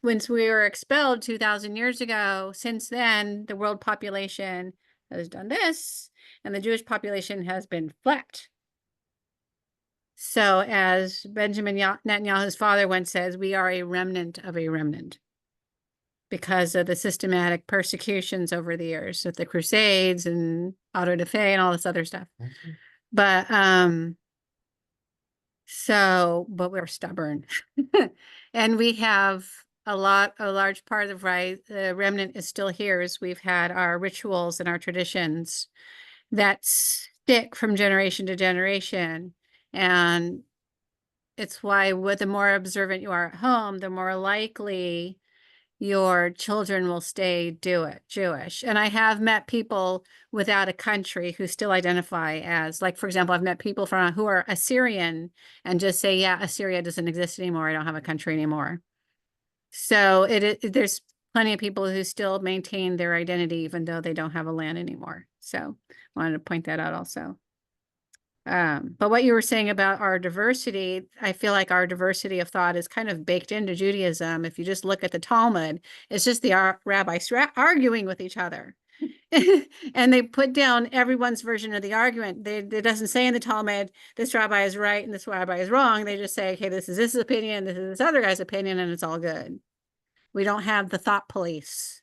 once we were expelled 2,000 years ago, since then, the world population has done this, and the Jewish population has been flat. So as Benjamin Netanyahu's father once says, we are a remnant of a remnant because of the systematic persecutions over the years with the Crusades and auto da fe and all this other stuff. But but we're stubborn. And we have a large part of the remnant is still here, as we've had our rituals and our traditions that stick from generation to generation. And it's why the more observant you are at home, the more likely your children will stay Jewish. And I have met people without a country who still identify as, like, for example, I've met people who are Assyrian and just say, yeah, Assyria doesn't exist anymore. I don't have a country anymore. So there's plenty of people who still maintain their identity, even though they don't have a land anymore. So I wanted to point that out also. But what you were saying about our diversity, I feel like our diversity of thought is kind of baked into Judaism. If you just look at the Talmud, it's just the rabbis arguing with each other. And they put down everyone's version of the argument. It doesn't say in the Talmud, this rabbi is right and this rabbi is wrong. They just say, okay, this is this opinion, this is this other guy's opinion, and it's all good. We don't have the thought police.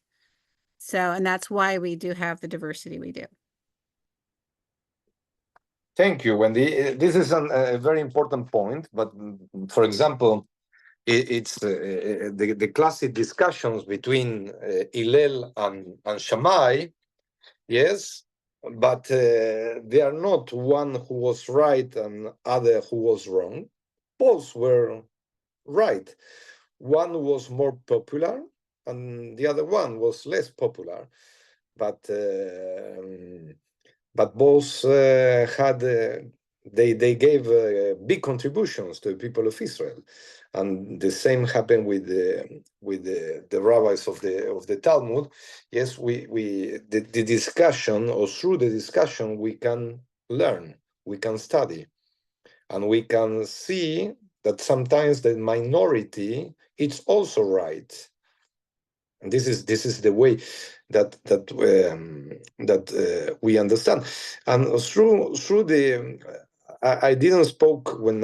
So, and that's why we do have the diversity we do. Thank you, Wendy. This is a very important point. But for example, it's the classic discussions between Hillel and Shammai. Yes, but they are not one who was right and other who was wrong. Both were right. One was more popular and the other one was less popular. But both had they gave big contributions to the people of Israel, and the same happened with the rabbis of the Talmud. Yes, the discussion, or through the discussion, we can learn, we can study, and we can see that sometimes the minority is also right. And this is the way that we understand. And through the I didn't spoke when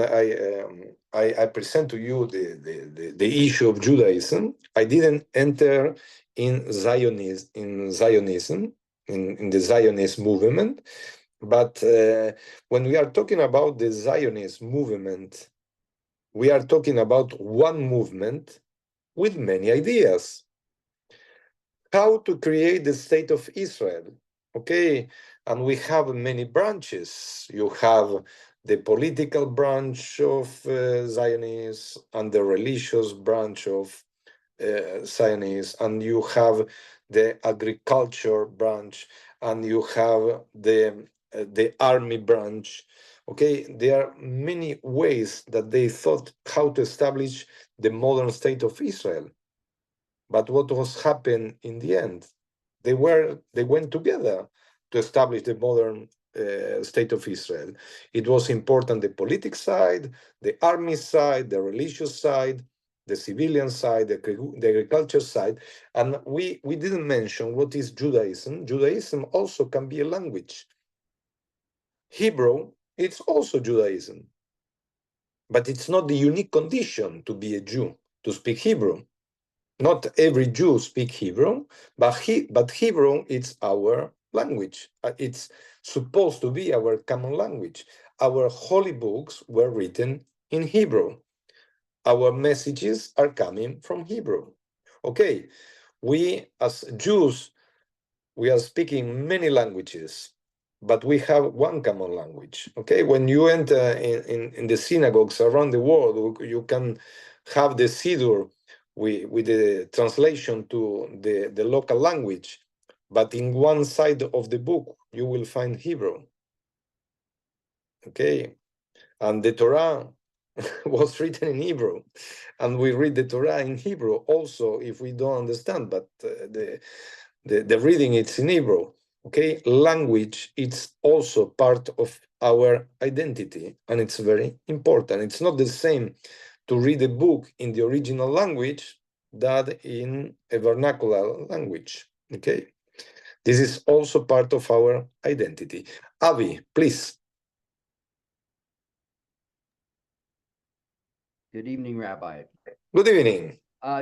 I present to you the issue of Judaism. I didn't enter in Zionism, in the Zionist movement, but when we are talking about the Zionist movement, we are talking about one movement with many ideas. How to create the state of Israel, okay? And we have many branches. You have the political branch of Zionists and the religious branch of Zionists, and you have the agriculture branch, and you have the army branch. Okay, there are many ways that they thought how to establish the modern state of Israel. But what was happened in the end? They went together to establish the modern state of Israel. It was important the political side, the army side, the religious side, the civilian side, the agriculture side, and we didn't mention what is Judaism. Judaism also can be a language. Hebrew, it's also Judaism, but it's not the unique condition to be a Jew, to speak Hebrew. Not every Jew speak Hebrew, but Hebrew is our language. It's supposed to be our common language. Our holy books were written in Hebrew. Our messages are coming from Hebrew. Okay, we as Jews, we are speaking many languages, but we have one common language. Okay, when you enter in the synagogues around the world, you can have the Siddur with the translation to the local language, but in one side of the book you will find Hebrew. Okay, and the Torah was written in Hebrew, and we read the Torah in Hebrew also if we don't understand, but the reading it's in Hebrew. Okay, language it's also part of our identity, and it's very important. It's not the same to read a book in the original language that in a vernacular language. Okay, this is also part of our identity. Avi, please. Good evening, Rabbi. Good evening.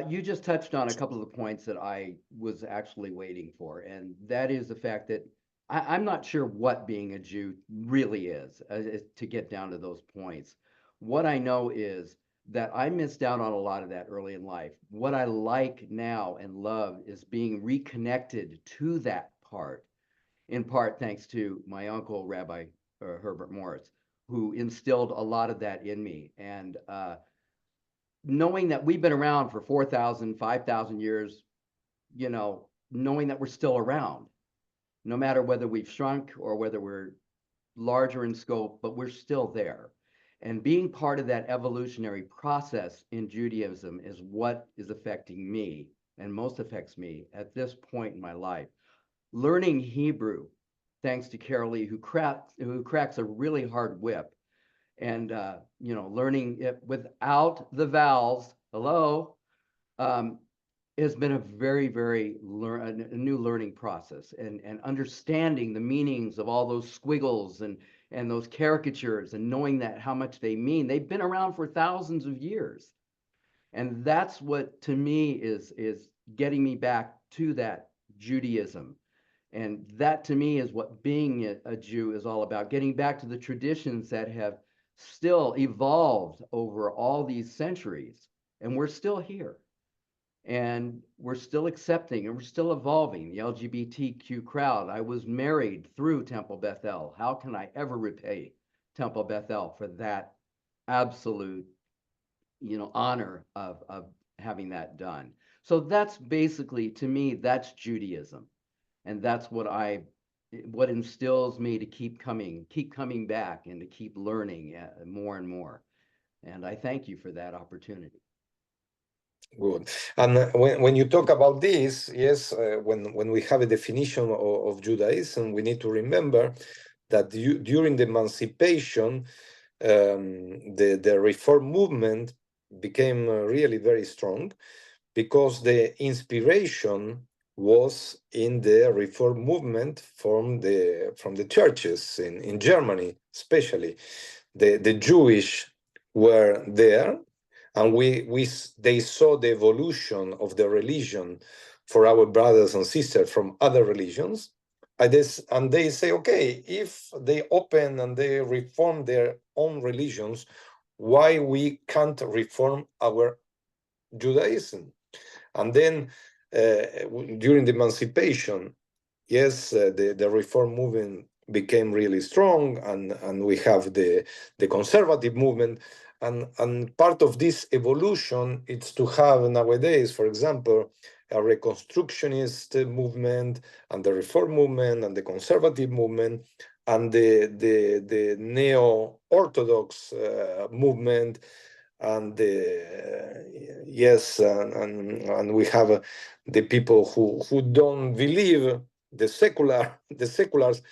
You just touched on a couple of the points that I was actually waiting for, and that is the fact that I'm not sure what being a Jew really is, to get down to those points. What I know is that I missed out on a lot of that early in life. What I like now and love is being reconnected to that part, in part thanks to my uncle, Rabbi Herbert Morris, who instilled a lot of that in me. And knowing that we've been around for 4,000, 5,000 years, you know, knowing that we're still around, no matter whether we've shrunk or whether we're larger in scope, but we're still there. And being part of that evolutionary process in Judaism is what is affecting me and most affects me at this point in my life. Learning Hebrew, thanks to Carol Lee, who cracks a really hard whip, and you know, learning it without the vowels, hello, has been a very a new learning process, and understanding the meanings of all those squiggles and those caricatures, and knowing that how much they mean. They've been around for thousands of years, and that's what to me is getting me back to that Judaism. And that to me is what being a Jew is all about, getting back to the traditions that have still evolved over all these centuries. And we're still here. And we're still accepting and we're still evolving. The LGBTQ crowd. I was married through Temple Bethel. How can I ever repay Temple Bethel for that absolute, you know, honor of having that done? So that's basically, to me, that's Judaism. And that's what instills me to keep coming back and to keep learning more and more. And I thank you for that opportunity. Good. And when you talk about this, yes, when we have a definition of Judaism, we need to remember that during the emancipation, the reform movement became really very strong, because the inspiration was in the reform movement from the churches in Germany, especially the Jewish were there, and they saw the evolution of the religion for our brothers and sisters from other religions. And they say, okay, if they open and they reform their own religions, why we can't reform our Judaism? And then during the emancipation, yes, the reform movement became really strong, and we have the conservative movement. And part of this evolution is to have nowadays, for example, a reconstructionist movement, and the reform movement, and the conservative movement, and the neo-Orthodox movement, and yes, and we have the people who don't believe the seculars.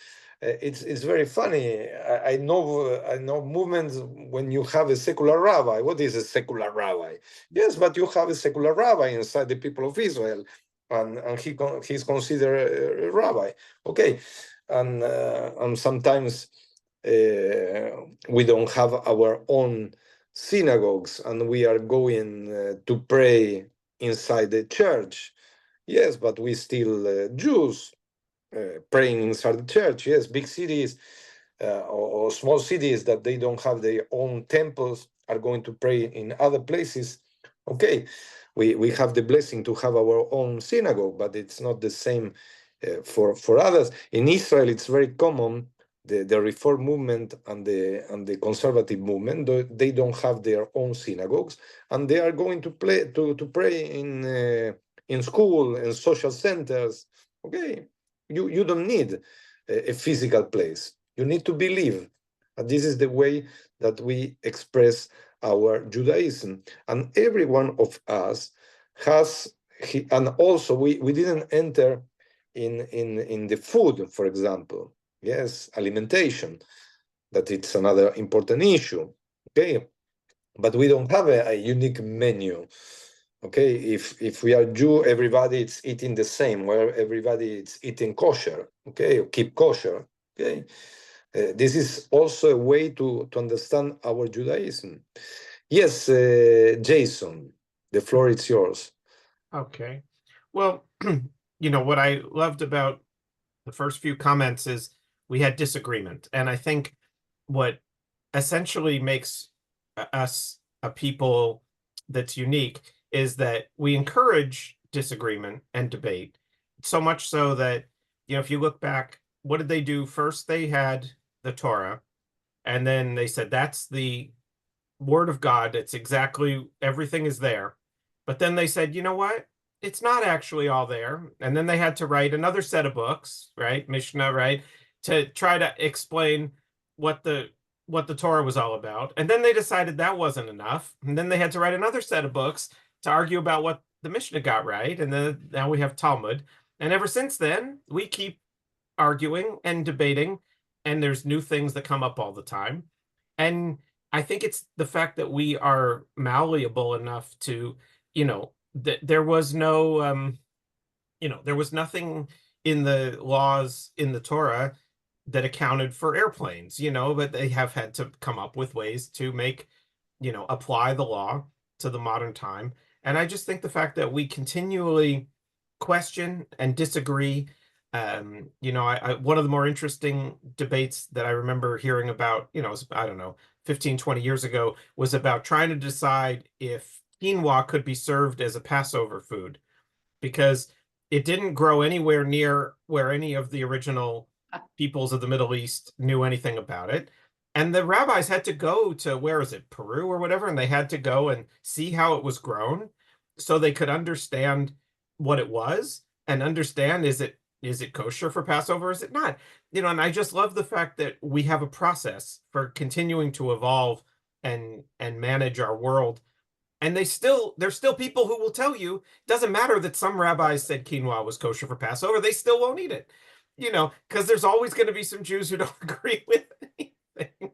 It's very funny. I know movements when you have a secular rabbi. What is a secular rabbi? Yes, but you have a secular rabbi inside the people of Israel, and he's considered a rabbi. Okay, and sometimes we don't have our own synagogues, and we are going to pray inside the church. Yes, but we still Jews praying inside the church. Yes, big cities or small cities that they don't have their own temples are going to pray in other places. Okay, we have the blessing to have our own synagogue, but it's not the same for others. In Israel, it's very common. The reform movement and the conservative movement, they don't have their own synagogues, and they are going to pray in school and social centers. Okay, you don't need a physical place. You need to believe, and this is the way that we express our Judaism. And every one of us has, and also we didn't enter in the food, for example. Yes, alimentation, that it's another important issue. Okay, but we don't have a unique menu. Okay, if we are Jew, everybody is eating the same, where everybody is eating kosher. Okay, or keep kosher. Okay, this is also a way to understand our Judaism. Yes, Jason, the floor is yours. Okay. Well, what I loved about the first few comments is we had disagreement. And I think what essentially makes us a people that's unique is that we encourage disagreement and debate, so much so that, if you look back, what did they do? First, they had the Torah, and then they said, that's the word of God. It's exactly, everything is there. But then they said, you know what? It's not actually all there. And then they had to write another set of books, right? Mishnah, right? To try to explain what the Torah was all about. And then they decided that wasn't enough. And then they had to write another set of books to argue about what the Mishnah got right. And then now we have Talmud. And ever since then, we keep arguing and debating, and there's new things that come up all the time. And I think it's the fact that we are malleable enough to, there was no, there was nothing in the laws in the Torah that accounted for airplanes, but they have had to come up with ways to make, apply the law to the modern time. And I just think the fact that we continually question and disagree, one of the more interesting debates that I remember hearing about, I don't know, 15, 20 years ago, was about trying to decide if quinoa could be served as a Passover food, because it didn't grow anywhere near where any of the original peoples of the Middle East knew anything about it. And the rabbis had to go to, where is it, Peru or whatever, and they had to go and see how it was grown so they could understand what it was and understand, is it kosher for Passover? Is it not? And I just love the fact that we have a process for continuing to evolve and manage our world. And there's still people who will tell you it doesn't matter that some rabbis said quinoa was kosher for Passover, they still won't eat it. Because there's always going to be some Jews who don't agree with anything.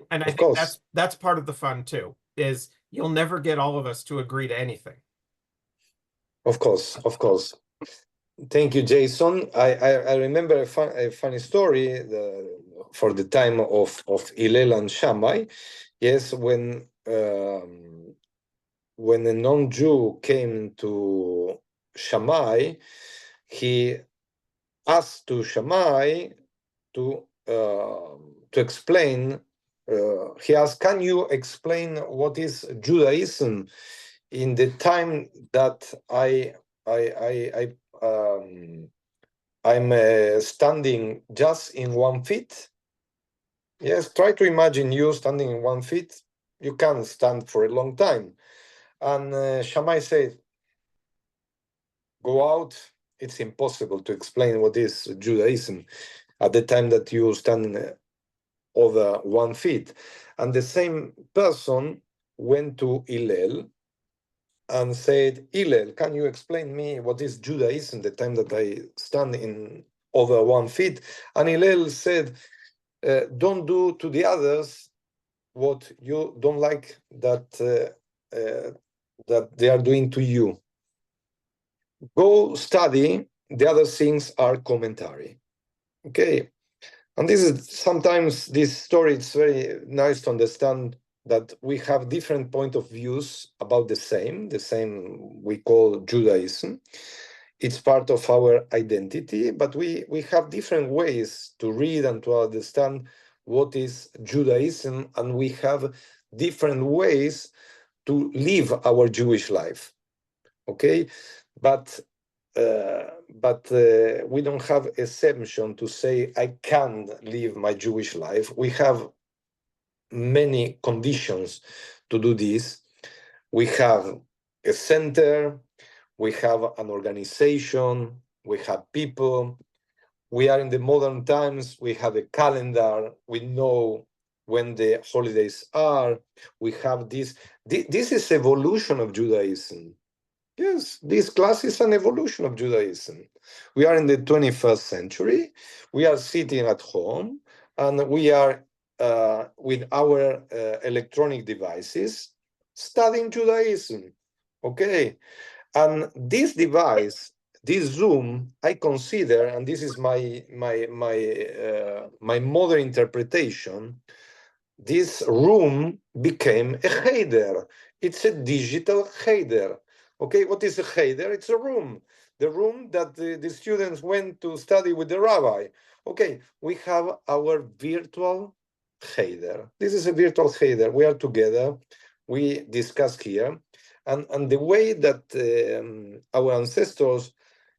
And I think that's part of the fun too, is you'll never get all of us to agree to anything. Of course. Thank you, Jason. I remember a funny story for the time of Hillel and Shammai. Yes, when when a non-Jew came to Shammai, he asked to Shammai to explain. He asked, "Can you explain what is Judaism in the time that I'm standing just in 1 feet?" Yes, try to imagine you standing in 1 feet. You can't stand for a long time. And Shammai said, "Go out. It's impossible to explain what is Judaism at the time that you stand over 1 feet." And the same person went to Hillel and said, "Hillel, can you explain me what is Judaism the time that I stand in over 1 feet?" And Hillel said, "Don't do to the others what you don't like that that they are doing to you. Go study. The other things are commentary." Okay. And this is sometimes this story, it's very nice to understand that we have different point of views about the same we call Judaism. It's part of our identity, but we have different ways to read and to understand what is Judaism, and we have different ways to live our Jewish life. Okay, but we don't have exemption to say I can live my Jewish life. We have many conditions to do this. We have a center, we have an organization, we have people. We are in the modern times, we have a calendar, we know when the holidays are, we have this. This is evolution of Judaism. Yes, this class is an evolution of Judaism. We are in the 21st century. We are sitting at home and we are with our electronic devices studying Judaism. Okay. And this device, this Zoom, I consider, and this is my modern interpretation, this room became a cheder. It's a digital cheder. Okay, what is a cheder? It's a room, the room that the students went to study with the rabbi. Okay, we have our virtual cheder. This is a virtual cheder. We are together. We discuss here. And the way that our ancestors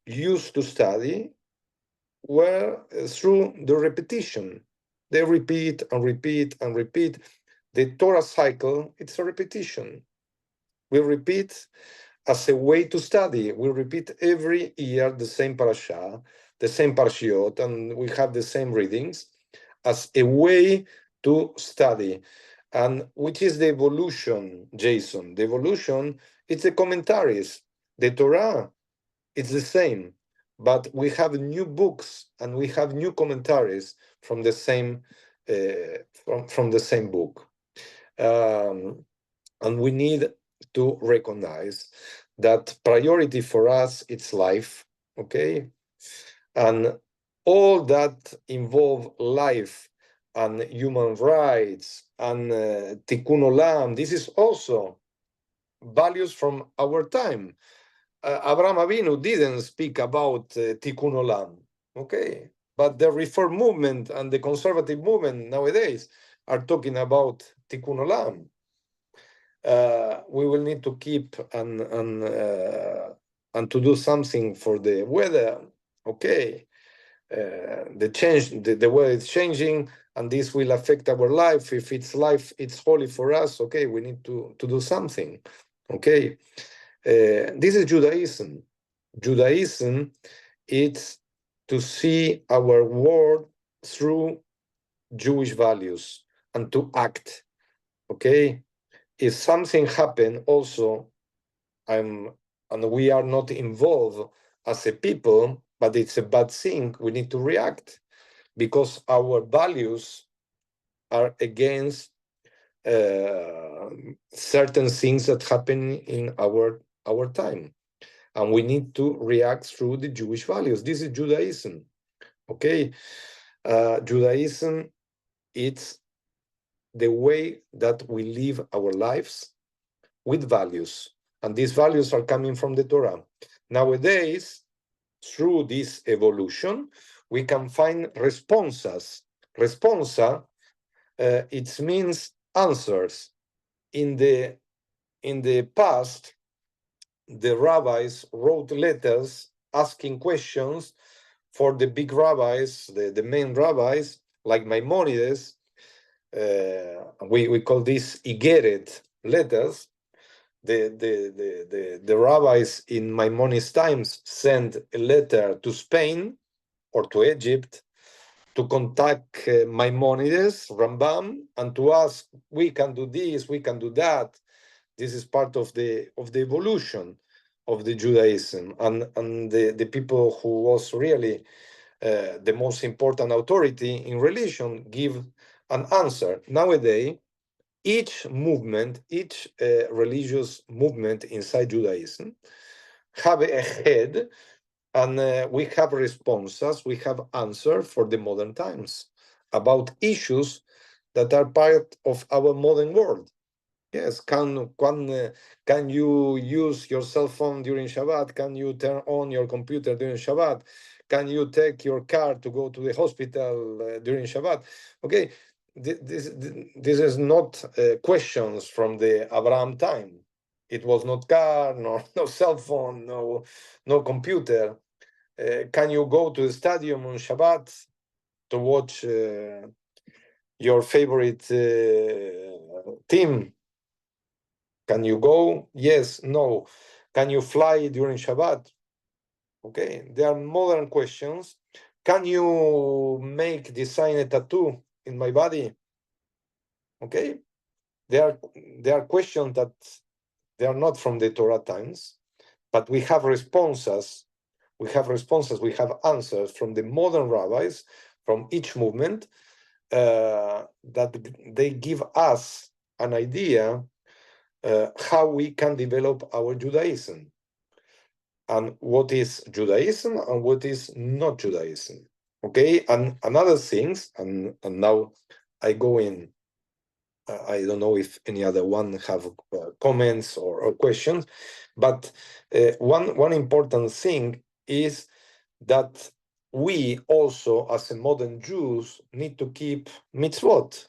used to study were through the repetition. They repeat and repeat and repeat. The Torah cycle, it's a repetition. We repeat as a way to study. We repeat every year the same parasha, the same parshiot, and we have the same readings as a way to study. And which is the evolution, Jason? The evolution, it's the commentaries. The Torah, it's the same, but we have new books and we have new commentaries from the same from the same book. And we need to recognize that priority for us, it's life, okay? And all that involve life and human rights and tikkun olam, this is also values from our time. Abraham Avinu didn't speak about tikkun olam, okay? But the reform movement and the conservative movement nowadays are talking about tikkun olam. We will need to keep and to do something for the weather, okay? The change, the weather is changing, and this will affect our life. If it's life, it's holy for us, okay? We need to do something, okay? This is Judaism. Judaism, it's to see our world through Jewish values and to act, okay? If something happened also, and we are not involved as a people, but it's a bad thing, we need to react because our values are against certain things that happen in our time. And we need to react through the Jewish values. This is Judaism, okay? Judaism, it's the way that we live our lives with values. And these values are coming from the Torah. Nowadays, through this evolution, we can find responses. Responsa, it means answers. In the past, the rabbis wrote letters asking questions for the big rabbis, the main rabbis, like Maimonides. We call this Igeret letters. The rabbis in Maimonides' times sent a letter to Spain or to Egypt to contact Maimonides, Rambam, and to ask, we can do this, we can do that. This is part of the evolution of the Judaism, and the people who was really the most important authority in religion give an answer. Nowadays, each movement, each religious movement inside Judaism have a head, and we have responses, we have answers for the modern times about issues that are part of our modern world. Yes, can you use your cell phone during Shabbat? Can you turn on your computer during Shabbat? Can you take your car to go to the hospital during Shabbat? Okay, this is not questions from the Abraham time. It was not car, no cell phone, no computer. Can you go to the stadium on Shabbat to watch your favorite team? Can you go? Yes, no. Can you fly during Shabbat? Okay, there are modern questions. Can you design a tattoo in my body? Okay, there are questions that they are not from the Torah times, but we have responses. We have answers from the modern rabbis, from each movement, that they give us an idea how we can develop our Judaism, and what is Judaism and what is not Judaism. Okay, and another things, and now I go in. I don't know if any other one have comments or questions, but one important thing is that we also, as a modern Jews, need to keep mitzvot.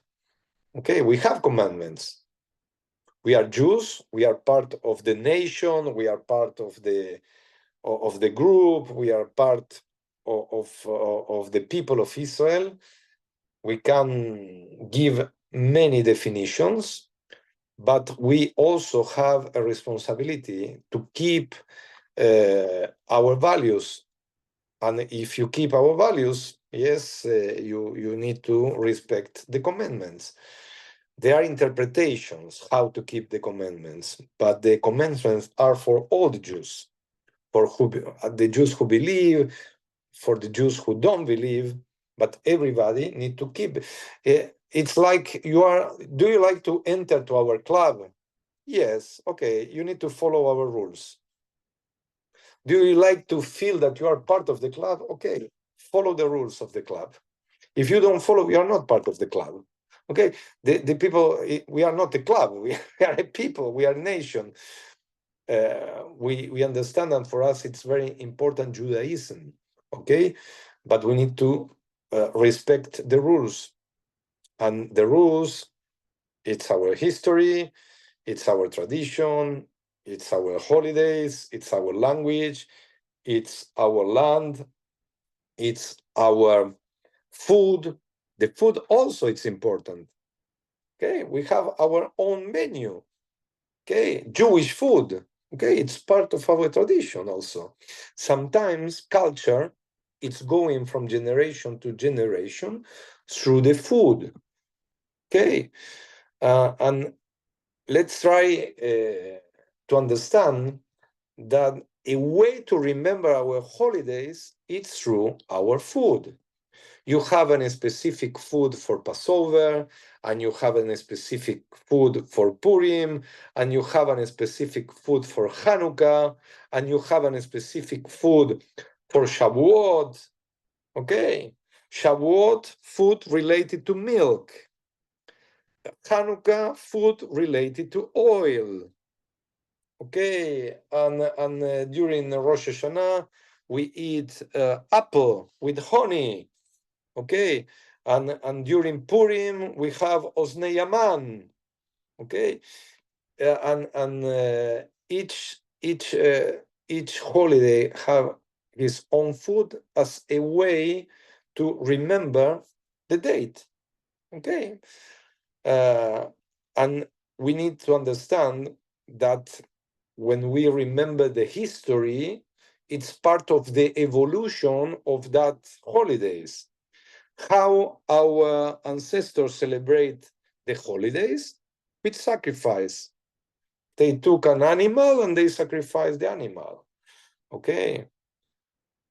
Okay, we have commandments. We are Jews. We are part of the nation. We are part of the group. We are part of the people of Israel. We can give many definitions, but we also have a responsibility to keep our values. And if you keep our values, yes, you need to respect the commandments. There are interpretations how to keep the commandments, but the commandments are for all the Jews, for the Jews who believe, for the Jews who don't believe, but everybody need to keep. It's like do you like to enter to our club? Yes, okay, you need to follow our rules. Do you like to feel that you are part of the club? Okay, follow the rules of the club. If you don't follow, you are not part of the club. Okay, the people, we are not a club, we are a people, we are a nation. We understand that for us it's very important Judaism, okay? But we need to respect the rules. And the rules, it's our history, it's our tradition, it's our holidays, it's our language, it's our land, it's our food. The food also it's important. Okay, we have our own menu. Okay, Jewish food. Okay, it's part of our tradition also. Sometimes culture, it's going from generation to generation through the food. Okay, and let's try to understand that a way to remember our holidays is through our food. You have a specific food for Passover, and you have a specific food for Purim, and you have a specific food for Hanukkah, and you have a specific food for Shavuot. Okay, Shavuot, food related to milk. Hanukkah food related to oil. Okay, and during Rosh Hashanah we eat apple with honey. Okay, and during Purim we have Osnei Yaman. Okay, and each holiday have his own food as a way to remember the date. Okay, and we need to understand that when we remember the history, it's part of the evolution of that holidays. How our ancestors celebrate the holidays with sacrifice. They took an animal and they sacrificed the animal. Okay.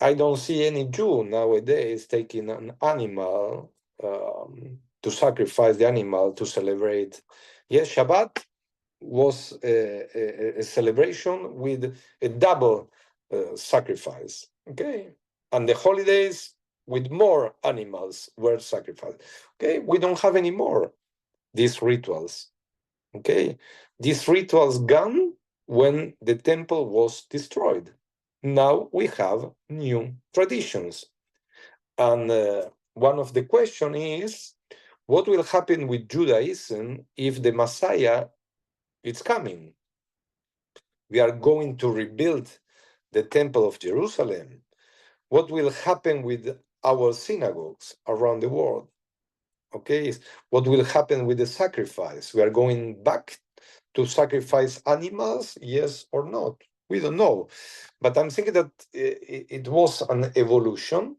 I don't see any Jew nowadays taking an animal to sacrifice the animal to celebrate. Yes, Shabbat was a celebration with a double sacrifice. Okay. And the holidays with more animals were sacrificed. Okay. We don't have any more these rituals. Okay. These rituals gone when the temple was destroyed. Now we have new traditions. And one of the questions is, what will happen with Judaism if the Messiah is coming? We are going to rebuild the temple of Jerusalem. What will happen with our synagogues around the world? Okay, what will happen with the sacrifice? We are going back to sacrifice animals, yes or not? We don't know. But I'm thinking that it was an evolution,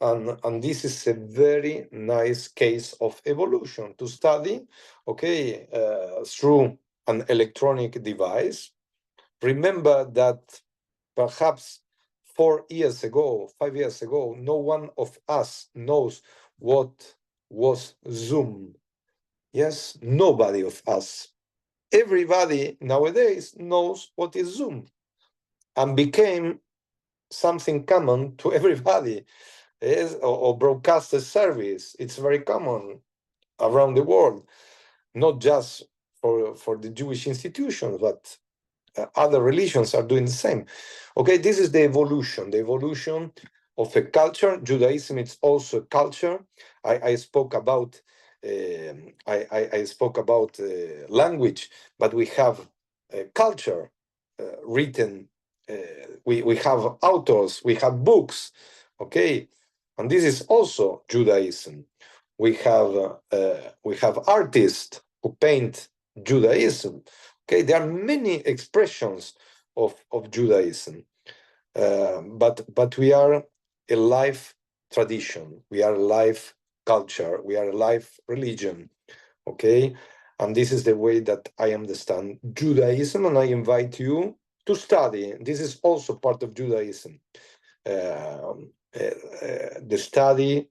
and this is a very nice case of evolution to study, okay, through an electronic device. Remember that perhaps 4 years ago, 5 years ago, no one of us knows what was Zoom. Yes, nobody of us. Everybody nowadays knows what is Zoom and became something common to everybody. Yes, or broadcaster service. It's very common around the world, not just for the Jewish institutions, but other religions are doing the same. Okay, this is the evolution of a culture. Judaism is also a culture. I spoke about I spoke about language, but we have culture written. We have authors, we have books. Okay, and this is also Judaism. We have artists who paint Judaism. Okay, there are many expressions of Judaism, but we are a life tradition. We are a life culture. We are a life religion. Okay, and this is the way that I understand Judaism, and I invite you to study. This is also part of Judaism. The study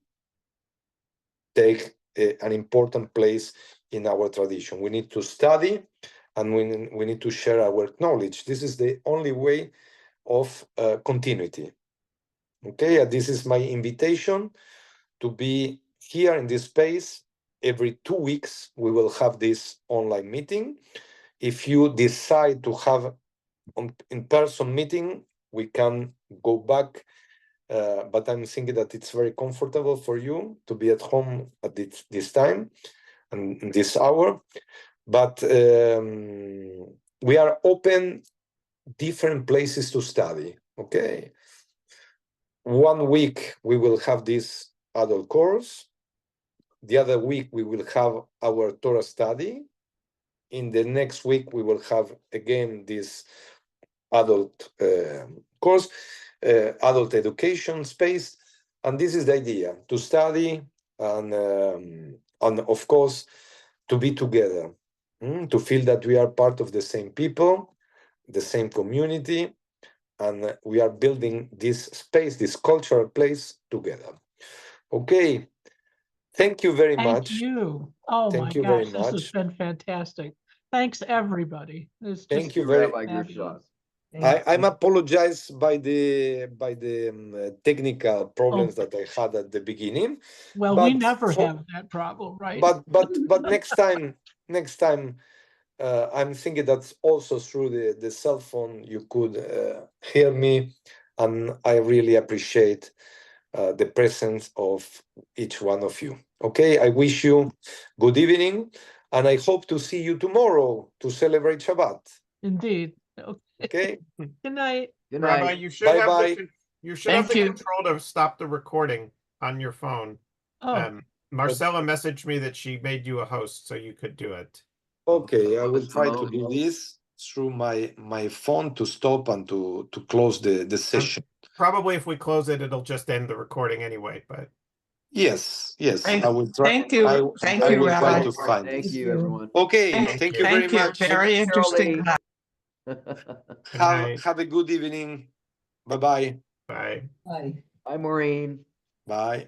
take an important place in our tradition. We need to study, and we need to share our knowledge. This is the only way of continuity. Okay, this is my invitation to be here in this space. Every 2 weeks, we will have this online meeting. If you decide to have an in-person meeting, we can go back, but I'm thinking that it's very comfortable for you to be at home at this time and this hour. But we are open different places to study. Okay, 1 week we will have this adult course. The other week we will have our Torah study. In the next week we will have again this adult course, adult education space, and this is the idea: to study and of course to be together, to feel that we are part of the same people, the same community, and we are building this space, this cultural place together. Okay, thank you very Thank much. you. Oh my Thank you very gosh, this has much. been fantastic. Thanks, everybody. It's Thank just you very Rabbi fabulous. Gershon. I'm apologize by the technical problems that I had at the beginning. Well, we but never for- have that problem, right? But next time, I'm thinking that's also through the cell phone you could hear me, and I really appreciate the presence of each one of you. Okay, I wish you good evening, and I hope to see you tomorrow to celebrate Shabbat. Indeed. Okay, Good night. Good Rabbi, night. you should have Bye-bye. you should have Thank the you. control to stop the recording on your phone. Oh, Marcella messaged me that she made you a host, so you could do it. Okay, I will try to do this through my phone to stop and to close the session. Probably if we close it, it'll just end the recording anyway, but Yes, Thank- I will try. thank you. I Thank I you, will try Rabbi. to find Thank this. you, everyone. Okay, Thank thank you. you very Thank you. much. Very interesting. good Have night. have a good evening. Bye-bye. Bye. Bye. Bye, Maureen. Bye.